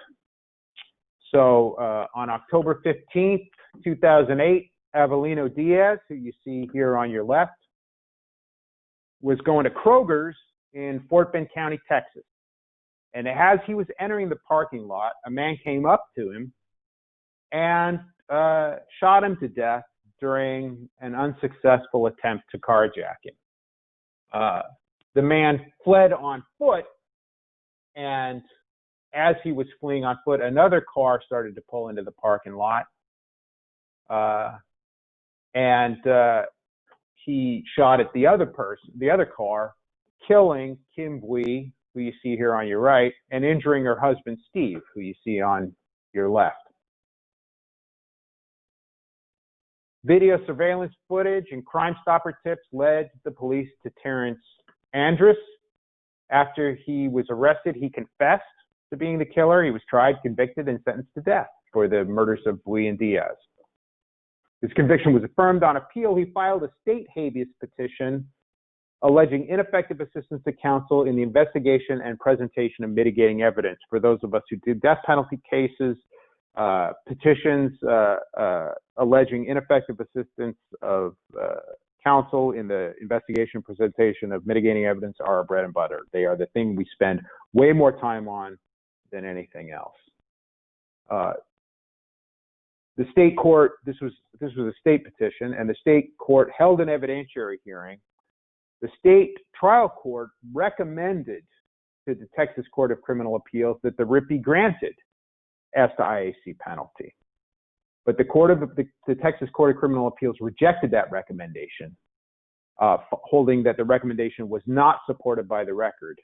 So on October 15th, 2008, Avelino Diaz, who you see here on your left, was going to Kroger's in Fort Bend County, Texas. And as he was entering the parking lot, a man came up to him and shot him to death during an unsuccessful attempt to carjack him. The man fled on foot, and as he was fleeing on foot, another car started to pull into the parking lot. And he shot at the other car, killing Kim Bui, who you see here on your right, and injuring her husband, Steve, who you see on your left. Video surveillance footage and Crime Stopper tips led the police to Terrence Andrus. After he was arrested, he confessed to being the killer. He was tried, convicted, and sentenced to death for the murders of Bui and Diaz. His conviction was affirmed on appeal. He filed a state habeas petition alleging ineffective assistance to counsel in the investigation and presentation of mitigating evidence. For those of us who do death penalty cases, petitions alleging ineffective assistance of counsel in the investigation and presentation of mitigating evidence are our bread and butter. They are the thing we spend way more time on than anything else. The state court, this was a state petition, and the state court held an evidentiary hearing. The state trial court recommended to the Texas Court of Criminal Appeals that the writ be granted as to IAC penalty. But the Texas Court of Criminal Appeals rejected that recommendation, holding that the recommendation was not supported by the record.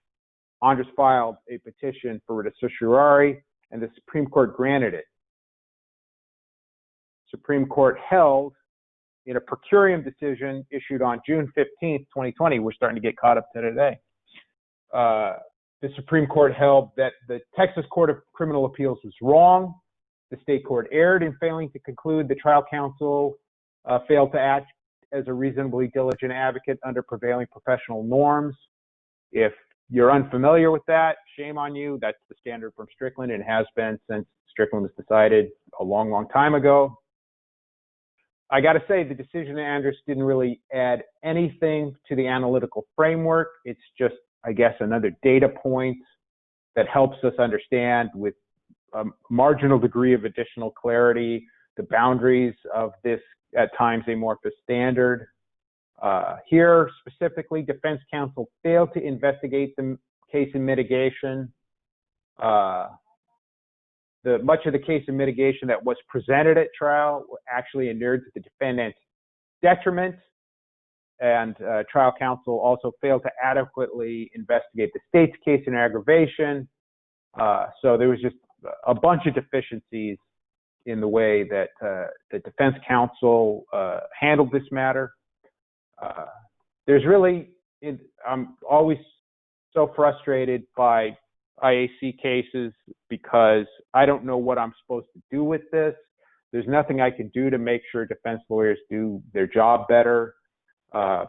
Andres filed a petition for writ of certiorari, and the Supreme Court granted it. Supreme Court held in a per curiam decision issued on June 15th, 2020. We're starting to get caught up to today. The Supreme Court held that the Texas Court of Criminal Appeals was wrong. The state court erred in failing to conclude the trial counsel failed to act as a reasonably diligent advocate under prevailing professional norms. If you're unfamiliar with that, shame on you. That's the standard from Strickland and has been since Strickland was decided a long, long time ago. I got to say, the decision to Andres didn't really add anything to the analytical framework. It's just, I guess, another data point that helps us understand with a marginal degree of additional clarity the boundaries of this, at times, amorphous standard. Here, specifically, defense counsel failed to investigate the case in mitigation. Much of the case in mitigation that was presented at trial actually inured to the defendant's detriment, and trial counsel also failed to adequately investigate the state's case in aggravation. So there was just a bunch of deficiencies in the way that the defense counsel handled this matter. I'm always so frustrated by IAC cases because I don't know what I'm supposed to do with this. There's nothing I can do to make sure defense lawyers do their job better,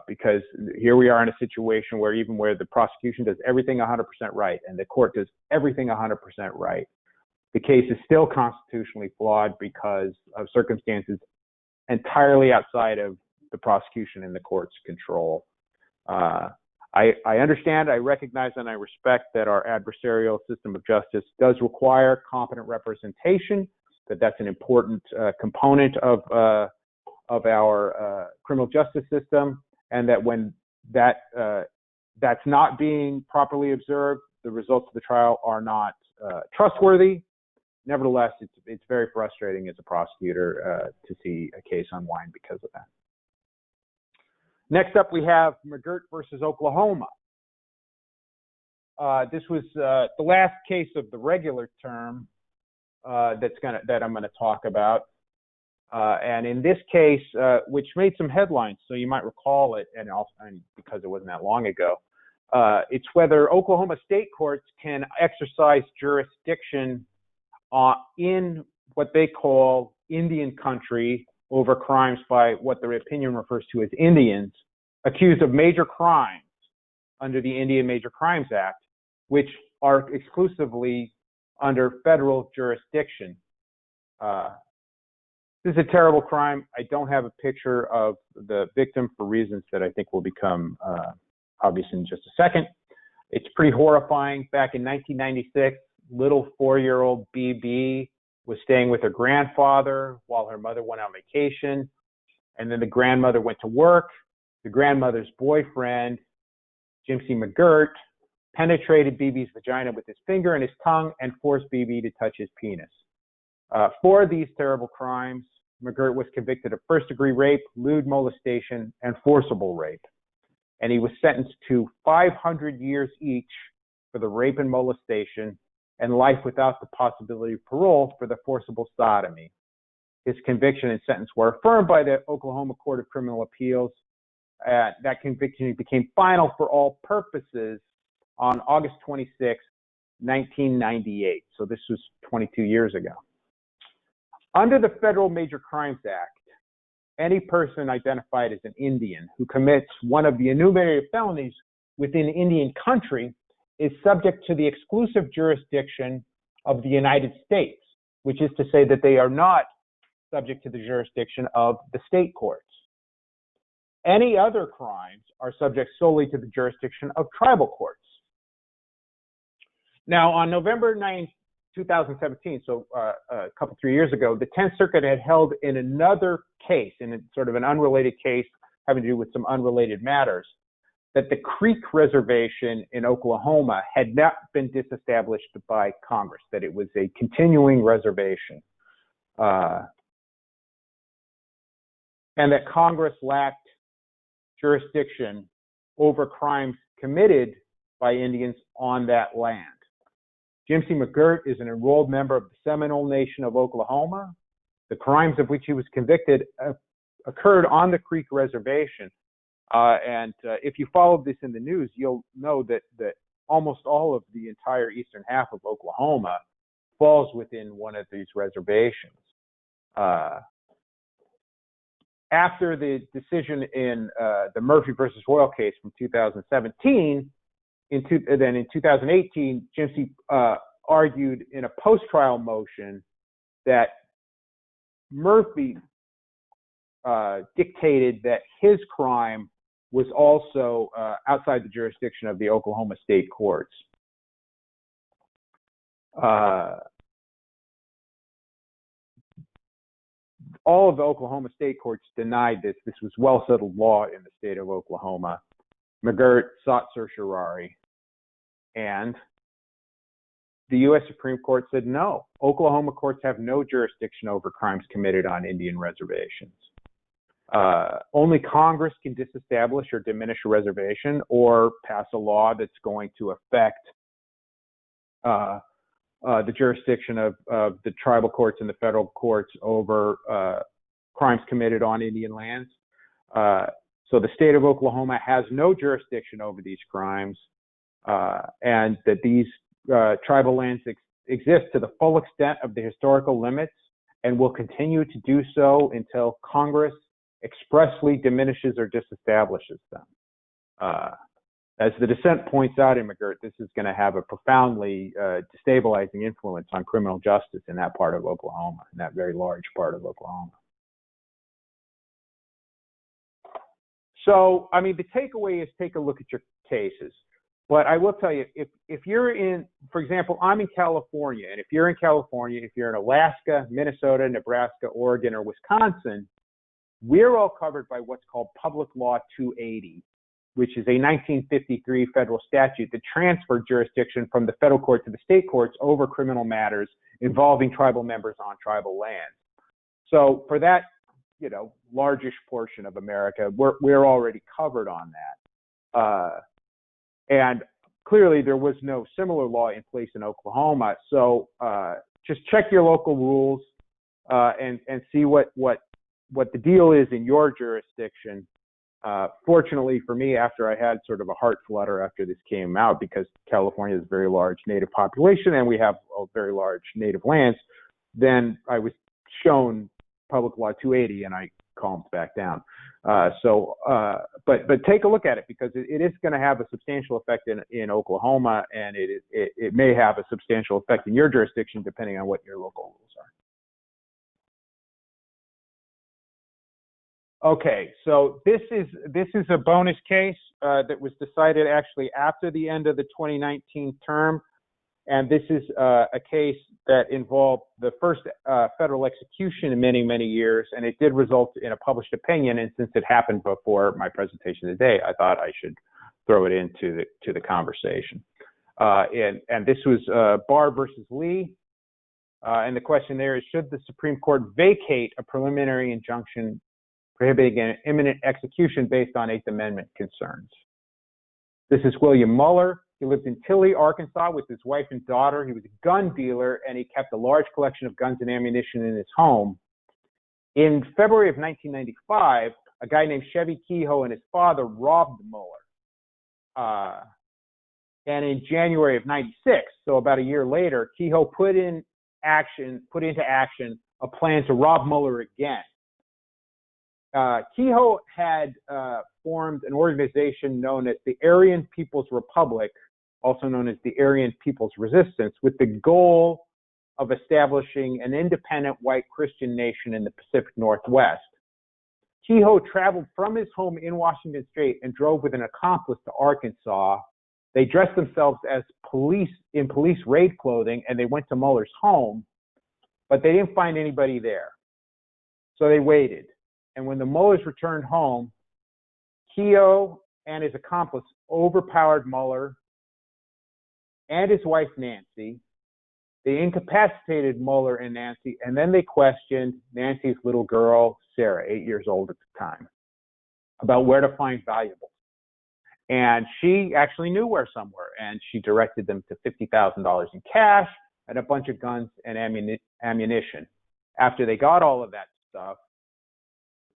because here we are in a situation where even where the prosecution does everything 100% right and the court does everything 100% right, the case is still constitutionally flawed because of circumstances entirely outside of the prosecution and the court's control. I understand, I recognize, and I respect that our adversarial system of justice does require competent representation, that that's an important component of our criminal justice system, and that when that's not being properly observed, the results of the trial are not trustworthy. Nevertheless, it's very frustrating as a prosecutor to see a case unwind because of that. Next up, we have McGirt versus Oklahoma. This was the last case of the regular term that I'm going to talk about. And in this case, which made some headlines, so you might recall it, and because it wasn't that long ago, it's whether Oklahoma state courts can exercise jurisdiction in what they call Indian country over crimes by what their opinion refers to as Indians accused of major crimes under the Indian Major Crimes Act, which are exclusively under federal jurisdiction. This is a terrible crime. I don't have a picture of the victim for reasons that I think will become obvious in just a second. It's pretty horrifying. Back in 1996, little 4-year-old BB was staying with her grandfather while her mother went on vacation. And then the grandmother went to work. The grandmother's boyfriend, Jimsy McGirt, penetrated BB's vagina with his finger and his tongue and forced BB to touch his penis. For these terrible crimes, McGirt was convicted of first-degree rape, lewd molestation, and forcible rape. And he was sentenced to 500 years each for the rape and molestation, and life without the possibility of parole for the forcible sodomy. His conviction and sentence were affirmed by the Oklahoma Court of Criminal Appeals. That conviction became final for all purposes on August 26, 1998. So this was 22 years ago. Under the Federal Major Crimes Act, any person identified as an Indian who commits one of the enumerated felonies within Indian country is subject to the exclusive jurisdiction of the United States, which is to say that they are not subject to the jurisdiction of the state courts. Any other crimes are subject solely to the jurisdiction of tribal courts. Now, on November 9, 2017, so a couple, 3 years ago, the 10th Circuit had held in another case, in sort of an unrelated case having to do with some unrelated matters, that the Creek Reservation in Oklahoma had not been disestablished by Congress, that it was a continuing reservation, and that Congress lacked jurisdiction over crimes committed by Indians on that land. Jim C. McGirt is an enrolled member of the Seminole Nation of Oklahoma. The crimes of which he was convicted occurred on the Creek Reservation. And if you followed this in the news, you'll know that almost all of the entire eastern half of Oklahoma falls within one of these reservations. After the decision in the Murphy versus Royal case from 2017, then in 2018, Jim C. Argued in a post-trial motion that Murphy dictated that his crime was also outside the jurisdiction of the Oklahoma state courts. All of the Oklahoma state courts denied this. This was well-settled law in the state of Oklahoma. McGirt sought certiorari, and the U.S. Supreme Court said no. Oklahoma courts have no jurisdiction over crimes committed on Indian reservations. Only Congress can disestablish or diminish a reservation or pass a law that's going to affect the jurisdiction of the tribal courts and the federal courts over crimes committed on Indian lands. So the state of Oklahoma has no jurisdiction over these crimes, and that these tribal lands exist to the full extent of the historical limits and will continue to do so until Congress expressly diminishes or disestablishes them. As the dissent points out in McGirt, this is going to have a profoundly destabilizing influence on criminal justice in that part of Oklahoma, in that very large part of Oklahoma. So, I mean, the takeaway is take a look at your cases. But I will tell you, if you're in, for example, I'm in California, and if you're in California, if you're in Alaska, Minnesota, Nebraska, Oregon, or Wisconsin, we're all covered by what's called Public Law 280, which is a 1953 federal statute that transferred jurisdiction from the federal court to the state courts over criminal matters involving tribal members on tribal lands. So for that, largish portion of America, we're already covered on that. And clearly there was no similar law in place in Oklahoma. So just check your local rules and see what the deal is in your jurisdiction. Fortunately for me, after I had sort of a heart flutter after this came out, because California is a very large native population and we have a very large native lands, then I was shown Public Law 280 and I calmed back down. But take a look at it, because it is going to have a substantial effect in Oklahoma, and it may have a substantial effect in your jurisdiction depending on what your local rules are. Okay, so this is a bonus case that was decided actually after the end of the 2019 term, and this is a case that involved the first federal execution in many, many years, and it did result in a published opinion. And since it happened before my presentation today, I thought I should throw it into the conversation. And this was Barr versus Lee, and the question there is: should the Supreme Court vacate a preliminary injunction prohibiting an imminent execution based on Eighth Amendment concerns? This is William Muller. He lived in Tilley, Arkansas with his wife and daughter. He was a gun dealer, and he kept a large collection of guns and ammunition in his home. In February of 1995, a guy named Chevy Kehoe and his father robbed Muller. And in January of 96, so about a year later, Kehoe put into action a plan to rob Muller again. Kehoe had formed an organization known as the Aryan People's Republic, also known as the Aryan People's Resistance, with the goal of establishing an independent white Christian nation in the Pacific Northwest. Kehoe traveled from his home in Washington State and drove with an accomplice to Arkansas. They dressed themselves as police in police raid clothing, and they went to Muller's home, but they didn't find anybody there. So they waited. And when the Mullers returned home, Kehoe and his accomplice overpowered Muller and his wife, Nancy. They incapacitated Muller and Nancy, and then they questioned Nancy's little girl, Sarah, 8 years old at the time, about where to find valuables. And she actually knew where some were, and she directed them to $50,000 in cash and a bunch of guns and ammunition. After they got all of that stuff,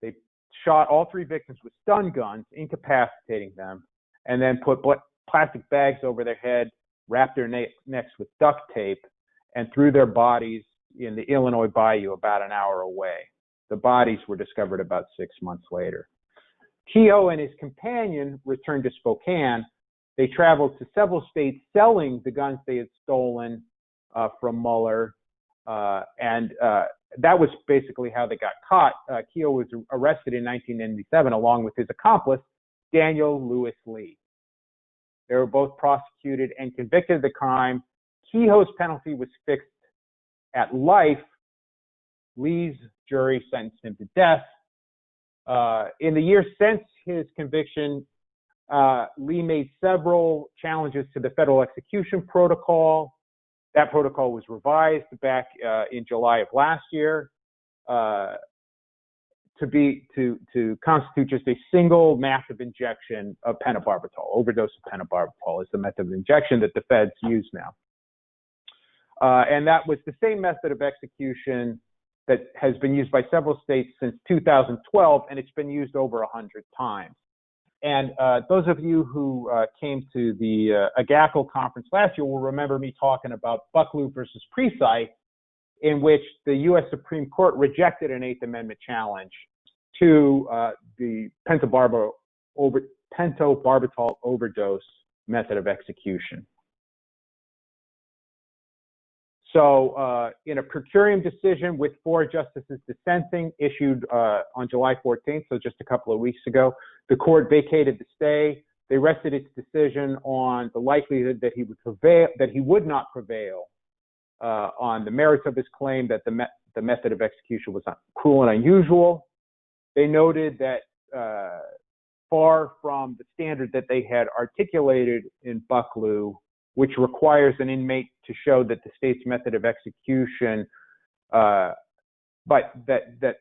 they shot all three victims with stun guns, incapacitating them, and then put plastic bags over their head, wrapped their necks with duct tape, and threw their bodies in the Illinois Bayou about an hour away. The bodies were discovered about 6 months later. Kehoe and his companion returned to Spokane. They traveled to several states selling the guns they had stolen from Muller, and that was basically how they got caught. Kehoe was arrested in 1997 along with his accomplice, Daniel Lewis Lee. They were both prosecuted and convicted of the crime. Kehoe's penalty was fixed at life. Lee's jury sentenced him to death. In the years since his conviction, Lee made several challenges to the federal execution protocol. That protocol was revised back in July of last year to constitute just a single massive injection of pentobarbital. Overdose of pentobarbital is the method of injection that the feds use now. And that was the same method of execution that has been used by several states since 2012, and it's been used over 100 times. And those of you who came to the AGACL conference last year will remember me talking about Bucklew versus Precythe, in which the U.S. Supreme Court rejected an Eighth Amendment challenge to the pentobarbital overdose method of execution. So in a per curiam decision with 4 justices dissenting issued on July 14th, so just a couple of weeks ago, the court vacated the stay. They rested its decision on the likelihood that he would not prevail on the merits of his claim that the method of execution was cruel and unusual. They noted that far from the standard that they had articulated in Bucklew, which requires an inmate to show that the state's method of execution, but that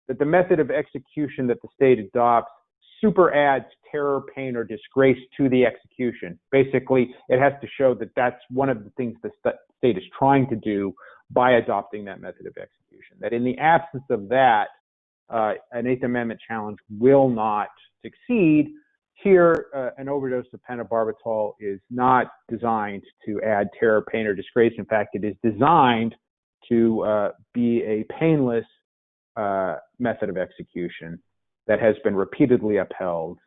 the method of execution that the state adopts super adds terror, pain, or disgrace to the execution. Basically, it has to show that that's one of the things the state is trying to do by adopting that method of execution. That in the absence of that, an Eighth Amendment challenge will not succeed. Here, an overdose of pentobarbital is not designed to add terror, pain, or disgrace. In fact, it is designed to be a painless method of execution that has been repeatedly upheld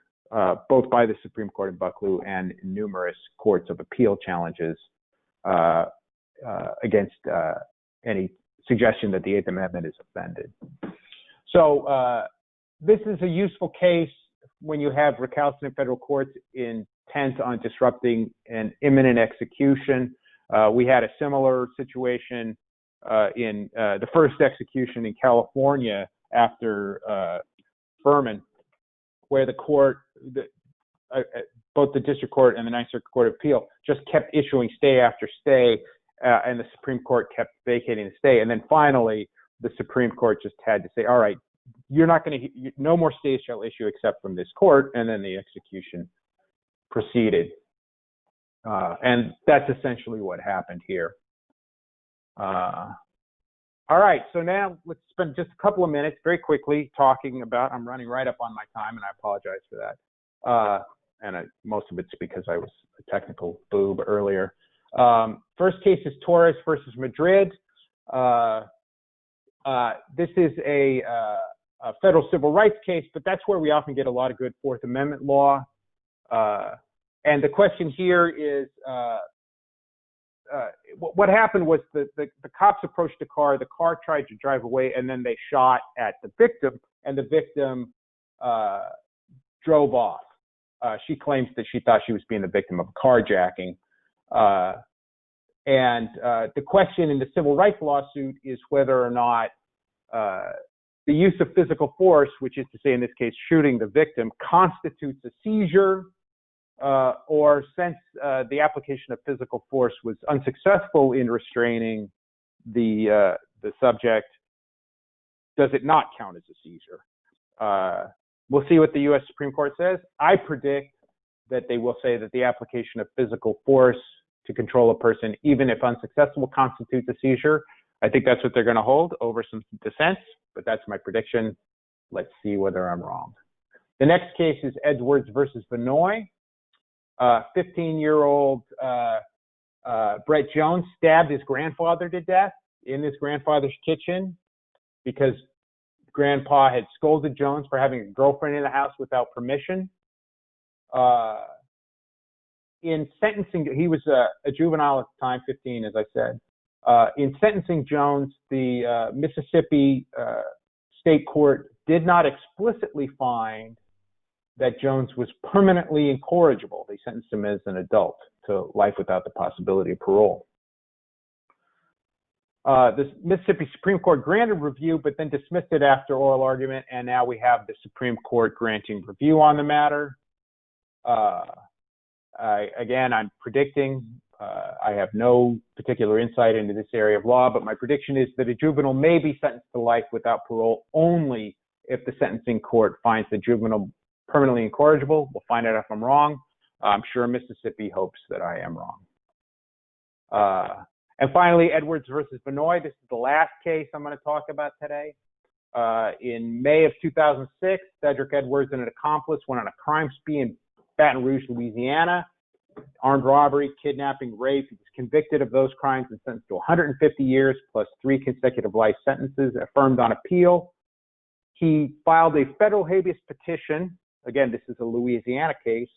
both by the Supreme Court in Bucklew and numerous courts of appeal challenges against any suggestion that the Eighth Amendment is offended. So this is a useful case when you have recalcitrant federal courts intent on disrupting an imminent execution. We had a similar situation in the first execution in California after Furman, where the court, both the district court and the Ninth Circuit Court of Appeal, just kept issuing stay after stay, and the Supreme Court kept vacating the stay. And then finally, the Supreme Court just had to say, all right, you're not going to, no more stays shall issue except from this court, and then the execution proceeded. And that's essentially what happened here. All right, so now let's spend just a couple of minutes very quickly talking about, I'm running right up on my time, and I apologize for that. Most of it's because I was a technical boob earlier. First case is Torres versus Madrid. This is a federal civil rights case, but that's where we often get a lot of good Fourth Amendment law. And the question here is, what happened was the cops approached the car tried to drive away, and then they shot at the victim, and the victim drove off. She claims that she thought she was being the victim of a carjacking. And the question in the civil rights lawsuit is whether or not the use of physical force, which is to say in this case shooting the victim, constitutes a seizure, or since the application of physical force was unsuccessful in restraining the subject, does it not count as a seizure? We'll see what the U.S. Supreme Court says. I predict that they will say that the application of physical force to control a person, even if unsuccessful, constitutes a seizure. I think that's what they're going to hold over some dissents, but that's my prediction. Let's see whether I'm wrong. The next case is Edwards versus Vinoy. 15-year-old Brett Jones stabbed his grandfather to death in his grandfather's kitchen because Grandpa had scolded Jones for having a girlfriend in the house without permission. In sentencing, he was a juvenile at the time, 15, as I said. In sentencing Jones, the Mississippi State Court did not explicitly find that Jones was permanently incorrigible. They sentenced him as an adult to life without the possibility of parole. The Mississippi Supreme Court granted review, but then dismissed it after oral argument, and now we have the Supreme Court granting review on the matter. Again, I'm predicting, I have no particular insight into this area of law, but my prediction is that a juvenile may be sentenced to life without parole only if the sentencing court finds the juvenile permanently incorrigible. We'll find out if I'm wrong. I'm sure Mississippi hopes that I am wrong. And finally, Edwards versus Vinoy. This is the last case I'm going to talk about today. In May of 2006, Cedric Edwards and an accomplice went on a crime spree in Baton Rouge, Louisiana. Armed robbery, kidnapping, rape. He was convicted of those crimes and sentenced to 150 years plus 3 consecutive life sentences, affirmed on appeal. He filed a federal habeas petition. Again, this is a Louisiana case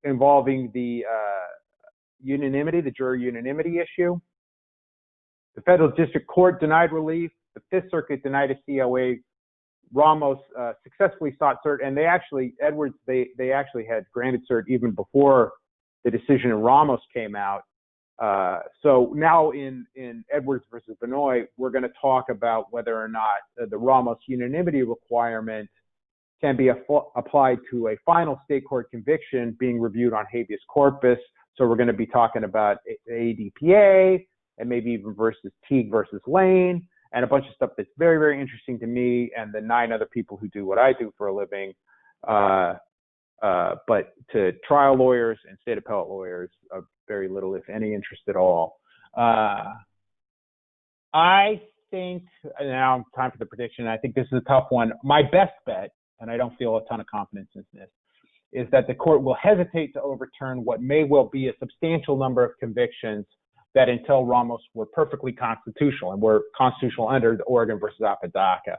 involving the unanimity, the jury unanimity issue. The federal district court denied relief. The Fifth Circuit denied a COA. Ramos successfully sought cert, and Edwards actually had granted cert even before the decision in Ramos came out. So now in Edwards versus Vinoy, we're going to talk about whether or not the Ramos unanimity requirement can be applied to a final state court conviction being reviewed on habeas corpus. So we're going to be talking about ADPA and maybe even versus Teague versus Lane and a bunch of stuff that's very, very interesting to me and the 9 other people who do what I do for a living. But to trial lawyers and state appellate lawyers, very little, if any, interest at all. I think, now time for the prediction, I think this is a tough one. My best bet, and I don't feel a ton of confidence in this, is that the court will hesitate to overturn what may well be a substantial number of convictions that until Ramos were perfectly constitutional and were constitutional under the Oregon versus Apodaca.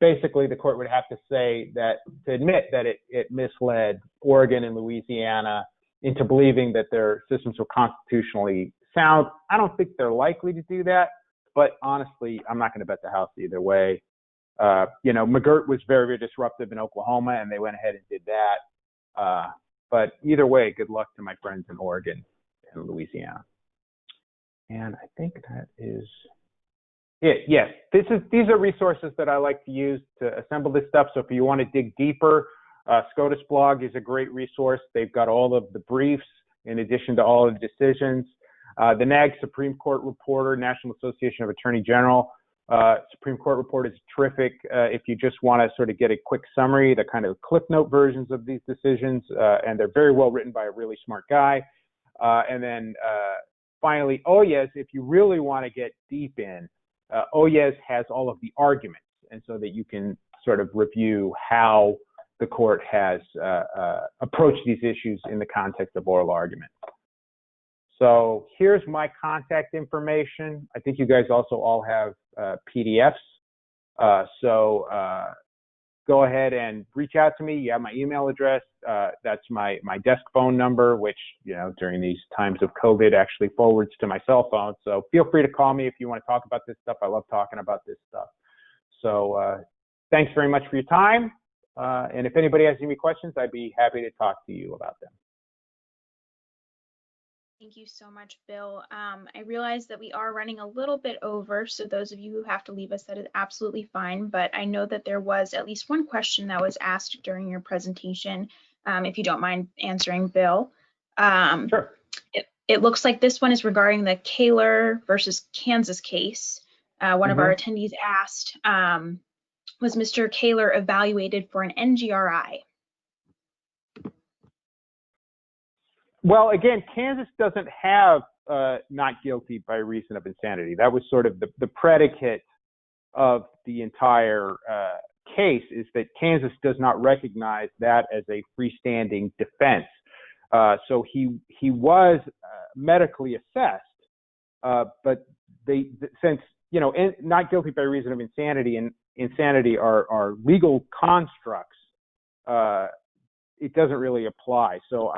Basically, the court would have to say that, to admit that it misled Oregon and Louisiana into believing that their systems were constitutionally sound. I don't think they're likely to do that, but honestly, I'm not going to bet the house either way. McGirt was very, very disruptive in Oklahoma, and they went ahead and did that. But either way, good luck to my friends in Oregon and Louisiana. And I think that is it. Yes, these are resources that I like to use to assemble this stuff. So if you want to dig deeper, SCOTUS blog is a great resource. They've got all of the briefs in addition to all of the decisions. The NAG Supreme Court Reporter, National Association of Attorney General Supreme Court Report is terrific. If you just want to sort of get a quick summary, the kind of clip note versions of these decisions, and they're very well written by a really smart guy. And then finally, OYES, if you really want to get deep in, OYES has all of the arguments, and so that you can sort of review how the court has approached these issues in the context of oral argument. So here's my contact information. I think you guys also all have PDFs So go ahead and reach out to me. You have my email address. That's my desk phone number, which, you know, during these times of COVID actually forwards to my cell phone. So feel free to call me if you want to talk about this stuff. I love talking about this stuff. So thanks very much for your time. And if anybody has any questions, I'd be happy to talk to you about them. Thank you so much, Bill. I realize that we are running a little bit over, so those of you who have to leave us, that is absolutely fine. But I know that there was at least one question that was asked during your presentation, if you don't mind answering, Bill. Sure. It looks like this one is regarding the Kaler versus Kansas case. One of our attendees asked, was Mr. Kaler evaluated for an NGRI? Well, again, Kansas doesn't have not guilty by reason of insanity. That was sort of the predicate of the entire case, is that Kansas does not recognize that as a freestanding defense. So he was medically assessed, but since, you know, not guilty by reason of insanity and insanity are legal constructs, it doesn't really apply. So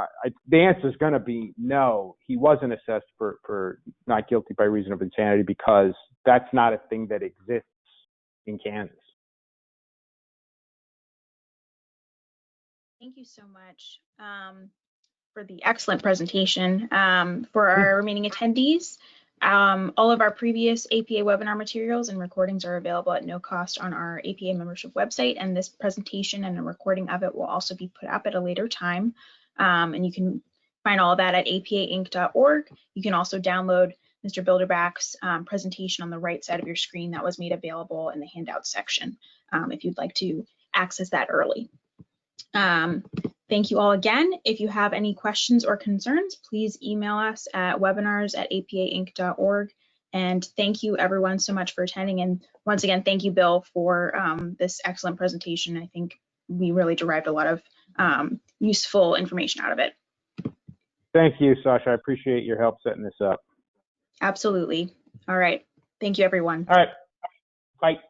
the answer is going to be no. He wasn't assessed for not guilty by reason of insanity because that's not a thing that exists in Kansas. Thank you so much for the excellent presentation. For our remaining attendees, all of our previous APA webinar materials and recordings are available at no cost on our APA membership website, and this presentation and a recording of it will also be put up at a later time. And you can find all of that at apainc.org. You can also download Mr. Bilderback's presentation on the right side of your screen that was made available in the handout section if you'd like to access that early. Thank you all again. If you have any questions or concerns, please email us at webinars@apainc.org. And thank you everyone so much for attending. And once again, thank you, Bill, for this excellent presentation. I think we really derived a lot of useful information out of it. Thank you, Sasha. I appreciate your help setting this up. Absolutely. All right. Thank you, everyone. All right. Bye.